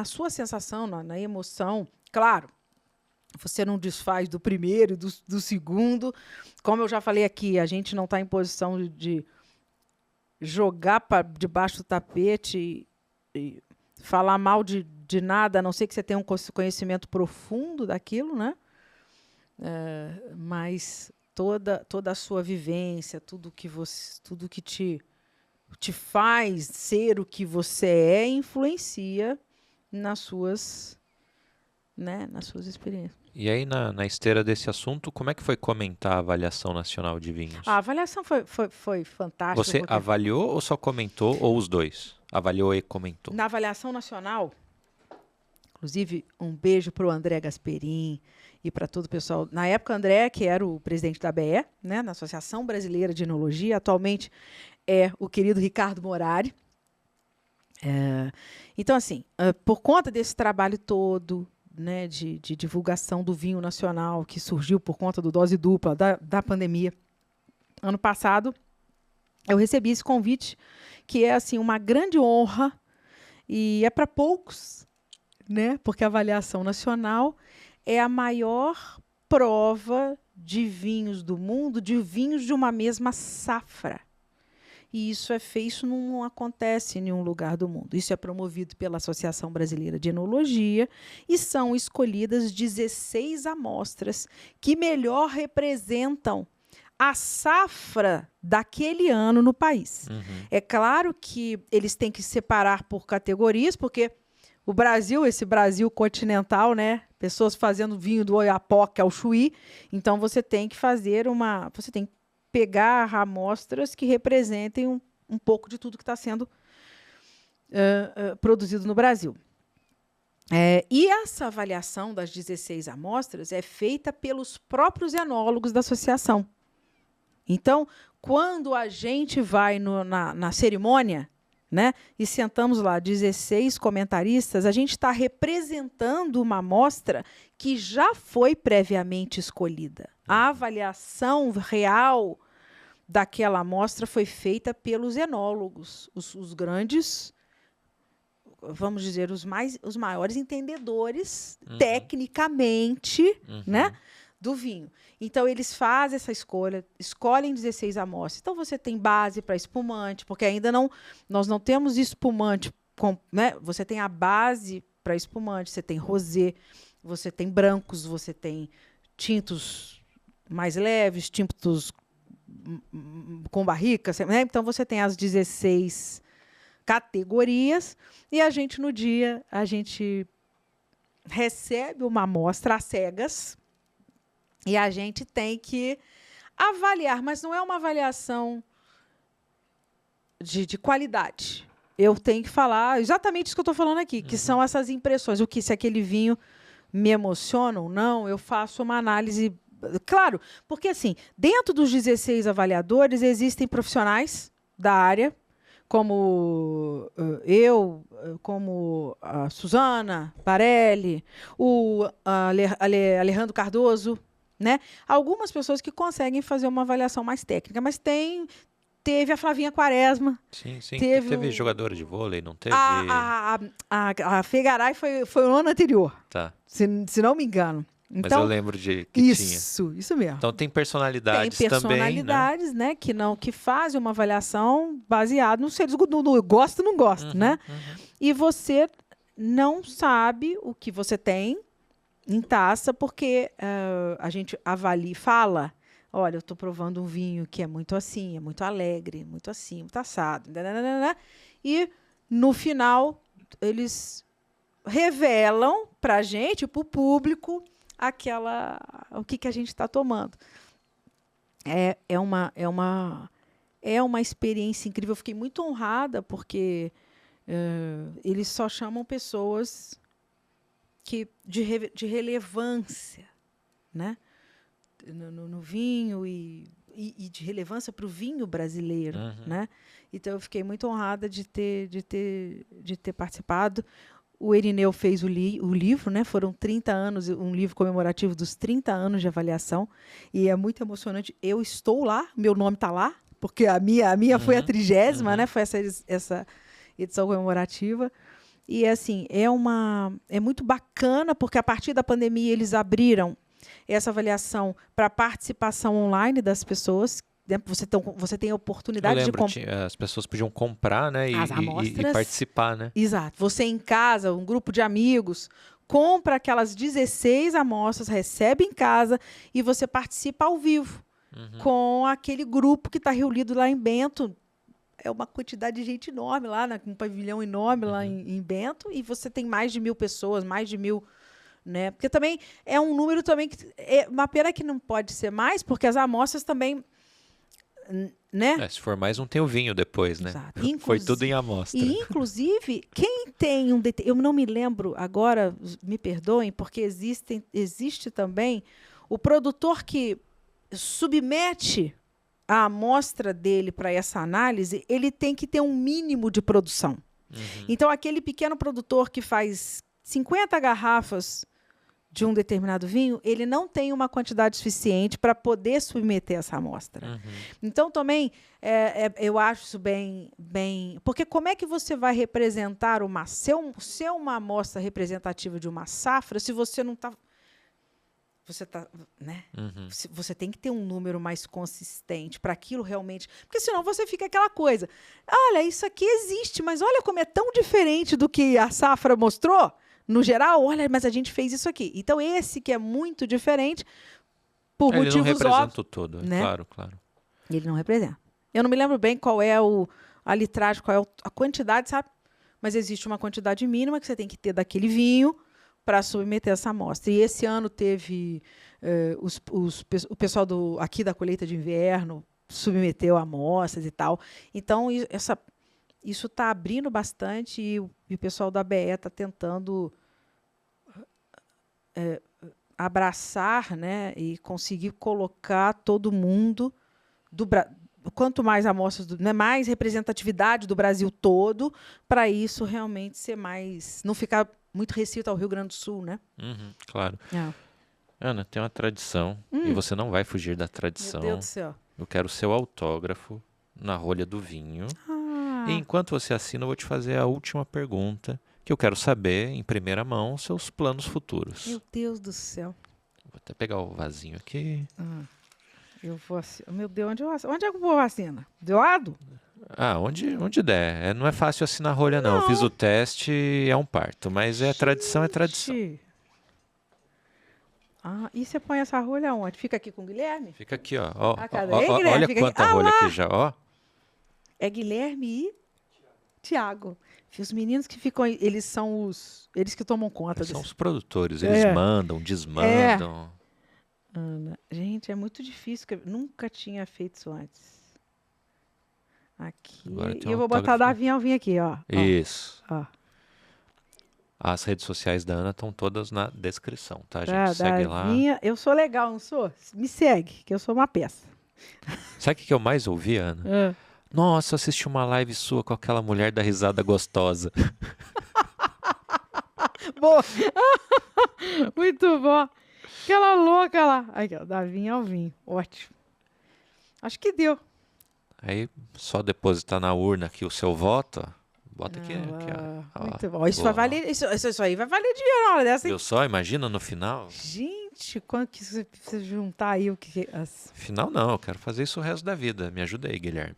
sua sensação, na emoção. Claro, você não desfaz do primeiro, do segundo. Como eu já falei aqui, a gente não está em posição de jogar para debaixo do tapete e falar mal de nada, a não ser que você tenha um conhecimento profundo daquilo, né? Mas toda a sua vivência, tudo que te faz ser o que você é, influencia nas suas experiências. E aí, na esteira desse assunto, como é que foi comentar a avaliação nacional de vinhos? A avaliação foi fantástica. Você avaliou ou só comentou, ou os dois? Avaliou e comentou? Na avaliação nacional, inclusive, um beijo para o André Gasperin e para todo o pessoal. Na época, André, que era o presidente da ABE, né, na Associação Brasileira de Enologia, atualmente é o querido Ricardo Morari. Então, assim, por conta desse trabalho todo, né, de divulgação do vinho nacional, que surgiu por conta do dose dupla da pandemia, ano passado, eu recebi esse convite, que é assim, uma grande honra, e é para poucos, né, porque a avaliação nacional é a maior prova de vinhos do mundo, de vinhos de uma mesma safra. E isso não acontece em nenhum lugar do mundo. Isso é promovido pela Associação Brasileira de Enologia e são escolhidas 16 amostras que melhor representam a safra daquele ano no país. É claro que eles têm que separar por categorias, porque o Brasil, esse Brasil continental, né? Pessoas fazendo vinho do Oiapoque ao Chuí, então você tem que pegar amostras que representem um pouco de tudo que está sendo produzido no Brasil. E essa avaliação das 16 amostras é feita pelos próprios enólogos da associação. Então, quando a gente vai na cerimônia, né, e sentamos lá 16 comentaristas, a gente está representando uma amostra que já foi previamente escolhida. A avaliação real daquela amostra foi feita pelos enólogos, os grandes, vamos dizer, os maiores entendedores tecnicamente, né, do vinho. Então, eles fazem essa escolha, escolhem 16 amostras. Então, você tem base para espumante, porque ainda nós não temos espumante, né? Você tem a base para espumante, você tem rosé, você tem brancos, você tem tintos mais leves, tintos com barrica, né? Então, você tem as 16 categorias e no dia, a gente recebe uma amostra às cegas e a gente tem que avaliar, mas não é uma avaliação de qualidade. Eu tenho que falar exatamente isso que eu estou falando aqui, que são essas impressões. Se aquele vinho me emociona ou não, eu faço uma análise. Claro, porque assim, dentro dos 16 avaliadores existem profissionais da área, como eu, como a Suzana Barelli, o Alejandro Cardoso, né? Algumas pessoas que conseguem fazer uma avaliação mais técnica, mas tem Teve a Flavinha Quaresma. Sim. Teve jogadora de vôlei, não teve? A Fegaray foi o ano anterior, Tá. se não me engano. Mas Então, eu lembro de que isso mesmo. Então tem personalidades Tem também, personalidades, né, que fazem uma avaliação baseada no seres no gosto ou não gosto, né? E você não sabe o que você tem em taça, porque a gente avalia, fala, olha, eu estou provando um vinho que é muito assim, é muito alegre, muito assim, muito assado, e no final eles revelam para a gente, para o público, o que a gente está tomando. É uma experiência incrível. Eu fiquei muito honrada porque eles só chamam pessoas de relevância, né? No vinho e de relevância para o vinho brasileiro, né? Então eu fiquei muito honrada de ter participado. O Erineu fez o livro, né? Foram 30 anos, um livro comemorativo dos 30 anos de avaliação. E é muito emocionante. Eu estou lá, meu nome está lá, porque a minha foi a 30ª, né? Foi essa edição comemorativa. E, assim, é muito bacana, porque a partir da pandemia eles abriram essa avaliação para participação online das pessoas. Você tem a oportunidade de comprar. As pessoas podiam comprar, né? E participar, né? Exato. Você em casa, um grupo de amigos, compra aquelas 16 amostras, recebe em casa e você participa ao vivo com aquele grupo que está reunido lá em Bento. É uma quantidade de gente enorme lá, um pavilhão enorme lá em Bento, e você tem mais de 1.000 pessoas, mais de 1.000... Né? Porque também é um número também que é uma pena que não pode ser mais, porque as amostras também... Né? Se for mais, não tem o vinho depois, né? Foi tudo em amostra. E, inclusive, quem tem eu não me lembro agora, me perdoem, porque existe também o produtor que submete a amostra dele para essa análise, ele tem que ter um mínimo de produção. Então, aquele pequeno produtor que faz 50 garrafas de um determinado vinho, ele não tem uma quantidade suficiente para poder submeter essa amostra. Então, também, eu acho isso bem... Porque como é que você vai representar ser uma amostra representativa de uma safra se você não está... né? Você tem que ter um número mais consistente para aquilo realmente... Porque senão você fica aquela coisa. Olha, isso aqui existe, mas olha como é tão diferente do que a safra mostrou. No geral, olha, mas a gente fez isso aqui. Então, esse que é muito diferente, por motivos óbvios... Ele não representa o todo, né? Claro. Ele não representa. Eu não me lembro bem qual é a litragem, qual é a quantidade, sabe? Mas existe uma quantidade mínima que você tem que ter daquele vinho para submeter essa amostra. E esse ano teve... o pessoal aqui da colheita de inverno submeteu amostras e tal. Então, isso está abrindo bastante e o pessoal da BE está tentando abraçar, né, e conseguir colocar todo mundo, quanto mais amostras, né, mais representatividade do Brasil todo, para isso realmente ser mais... Não ficar muito restrito ao Rio Grande do Sul, né? Claro. Ana, tem uma tradição e você não vai fugir da tradição. Meu Deus do céu. Eu quero o seu autógrafo na rolha do vinho. E enquanto você assina, eu vou te fazer a última pergunta, que eu quero saber, em primeira mão, seus planos futuros. Meu Deus do céu. Vou até pegar o vasinho aqui. Eu vou assinar. Meu Deus, onde é que eu vou assinar? Do lado? Onde der. Não é fácil assinar rolha, não. Eu fiz o teste, é um parto. Mas tradição é tradição. E você põe essa rolha onde? Fica aqui com o Guilherme? Fica aqui, ó. Olha quanta rolha aqui já, ó. É Guilherme e Tiago. Os meninos que ficam... Eles são eles que tomam conta. São os produtores. Eles mandam, desmandam. Ana, gente, é muito difícil. Eu nunca tinha feito isso antes. Aqui. E eu vou botar a Davinha Alvim aqui, ó. Isso. As redes sociais da Ana estão todas na descrição, tá, gente? Segue lá. Eu sou legal, não sou? Me segue, que eu sou uma peça. Sabe o que eu mais ouvi, Ana? Nossa, assisti uma live sua com aquela mulher da risada gostosa. Boa! Muito bom. Aquela louca lá. Aqui, ó, Davinha Alvim. Ótimo. Acho que deu. Aí só depositar na urna aqui o seu voto, ó. Bota aqui, ó. Muito bom. Isso aí vai valer dinheiro na hora dessa, hein? Viu só? Imagina no final. Gente, quando que você precisa juntar aí o que... Final não, eu quero fazer isso o resto da vida. Me ajuda aí, Guilherme.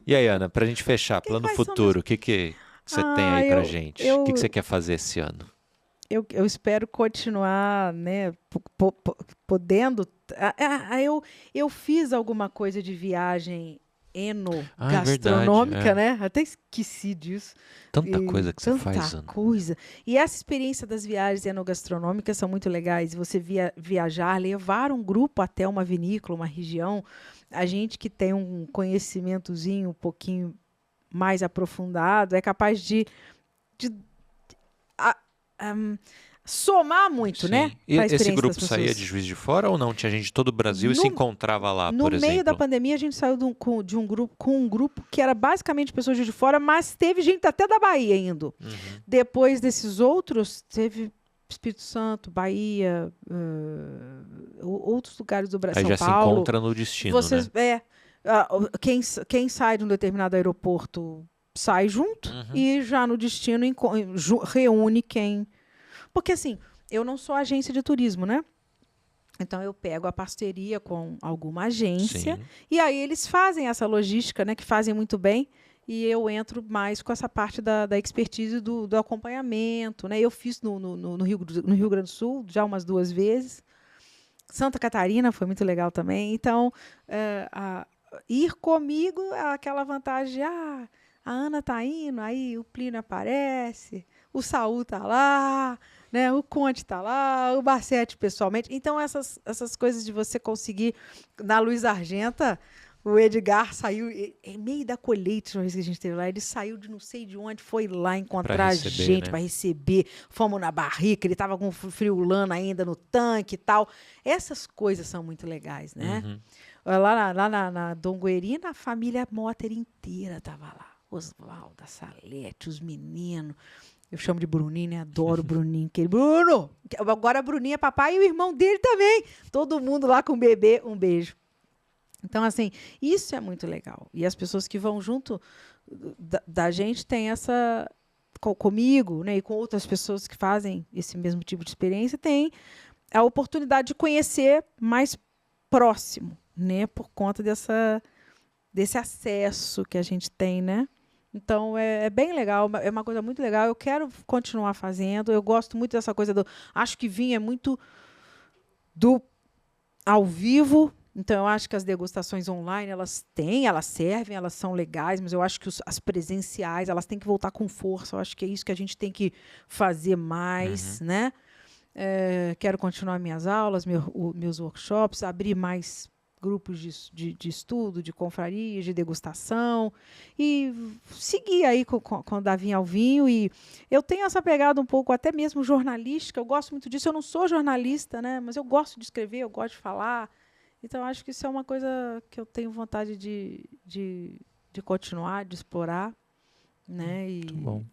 E aí, Ana, pra gente fechar, plano futuro, o que você tem aí pra gente? O que você quer fazer esse ano? Eu espero continuar, né, podendo... Eu fiz alguma coisa de viagem gastronômica, né? Até esqueci disso. Tanta coisa que você faz, Ana. Tanta coisa. E essa experiência das viagens enogastronômicas são muito legais. Você viajar, levar um grupo até uma vinícola, uma região. A gente que tem um conhecimentozinho um pouquinho mais aprofundado é capaz de somar muito, né? E esse grupo saía de Juiz de Fora ou não? Tinha gente de todo o Brasil e se encontrava lá, por exemplo? No meio da pandemia, a gente saiu com um grupo que era basicamente pessoas de Juiz de Fora, mas teve gente até da Bahia indo. Uhum. Depois desses outros, teve Espírito Santo, Bahia, outros lugares do Brasil, São Paulo. Aí já se encontra no destino, né? Quem sai de um determinado aeroporto sai junto e já no destino reúne quem... Porque, assim, eu não sou agência de turismo, né? Então, eu pego a parceria com alguma agência e aí eles fazem essa logística, né? Que fazem muito bem. E eu entro mais com essa parte da expertise do acompanhamento, né? Eu fiz no Rio Grande do Sul já umas 2 vezes. Santa Catarina foi muito legal também. Então, ir comigo é aquela vantagem de... a Ana está indo, aí o Plínio aparece, o Saul está lá... Né? O Conte está lá, o Barsetti pessoalmente. Então, essas coisas de você conseguir... Na Luiz Argenta, o Edgar saiu... Em meio da colheita, uma vez que a gente esteve lá, ele saiu de não sei de onde, foi lá encontrar a gente para receber. Fomos na barrica, ele estava com friulano ainda no tanque e tal. Essas coisas são muito legais, né? Uhum. Lá na Dom Guerina, a família Motter inteira estava lá. Oswaldo, a Salete, os meninos... Eu chamo de Bruninho, né? Adoro o Bruninho. Bruno! Agora a Bruninha é papai e o irmão dele também. Todo mundo lá com o bebê. Um beijo. Então, assim, isso é muito legal. E as pessoas que vão junto da gente têm essa... Comigo, né? E com outras pessoas que fazem esse mesmo tipo de experiência, tem a oportunidade de conhecer mais próximo, né? Por conta desse acesso que a gente tem, né? Então, é bem legal, é uma coisa muito legal. Eu quero continuar fazendo. Eu gosto muito dessa coisa do... Acho que vinho é muito do ao vivo. Então, eu acho que as degustações online, elas servem, elas são legais, mas eu acho que as presenciais, elas têm que voltar com força. Eu acho que é isso que a gente tem que fazer mais, né? Quero continuar minhas aulas, meus workshops, abrir mais... grupos de estudo, de confrarias, de degustação, e seguir aí com o Davi ao vinho. E eu tenho essa pegada um pouco até mesmo jornalística, eu gosto muito disso. Eu não sou jornalista, né, mas eu gosto de escrever, eu gosto de falar. Então, acho que isso é uma coisa que eu tenho vontade de continuar, de explorar. Né? E, muito bom.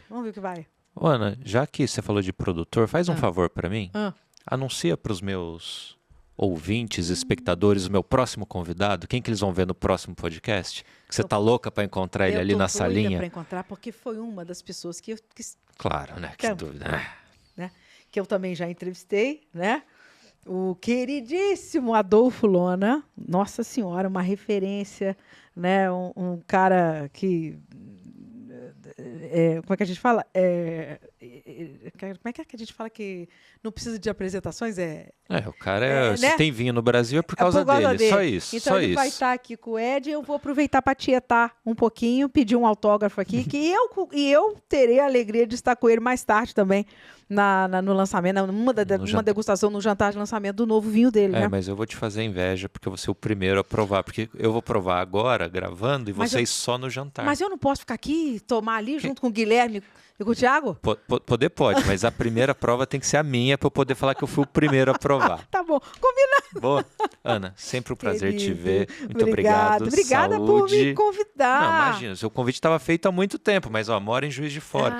Vamos ver o que vai. Ô, Ana, já que você falou de produtor, faz um favor para mim. Anuncia para os meus... ouvintes, espectadores, o meu próximo convidado, quem que eles vão ver no próximo podcast? Que você tá louca para encontrar ele ali na salinha? Eu tô doida para encontrar, porque foi uma das pessoas que claro, né? Que dúvida. Né? Que eu também já entrevistei, né? O queridíssimo Adolfo Lona, nossa senhora, uma referência, né? Um cara que... como é que a gente fala? Como é que a gente fala que não precisa de apresentações? O cara se né? tem vinho no Brasil é por causa dele. Só isso. Então só ele isso. vai estar aqui com o Ed. Eu vou aproveitar para tietar um pouquinho, pedir um autógrafo aqui, que eu terei a alegria de estar com ele mais tarde também no lançamento, numa degustação, no jantar de lançamento do novo vinho dele. Né? Mas eu vou te fazer inveja, porque eu vou ser o primeiro a provar, porque eu vou provar agora, gravando, e vocês só no jantar. Mas eu não posso ficar aqui, tomar ali junto com o Guilherme, E com o Thiago? Poder pode, mas a primeira prova tem que ser a minha para eu poder falar que eu fui o primeiro a provar. Tá bom, combinado. Boa. Ana, sempre um prazer te Querido, ver. Muito obrigado. Obrigada por me convidar. Não, imagina, seu convite estava feito há muito tempo, mas mora em Juiz de Fora.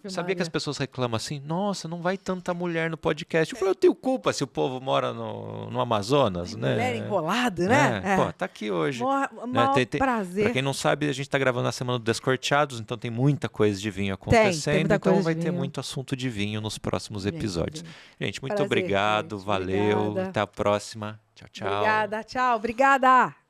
Sabia que as Maria. pessoas reclamam assim, nossa, não vai tanta mulher no podcast. Eu falei, eu tenho culpa se o povo mora no Amazonas, né? Mulher enrolada, né? Pô, tá aqui hoje. Maior prazer. Pra quem não sabe, a gente tá gravando na semana do Descorteados, então tem muita coisa de vinho acontecendo, muita então coisa vai de ter vinho. muito assunto de vinho nos próximos episódios. Gente, muito Prazer, obrigado, gente. valeu, Obrigada. até a próxima. Tchau, tchau. Obrigada, tchau, obrigada.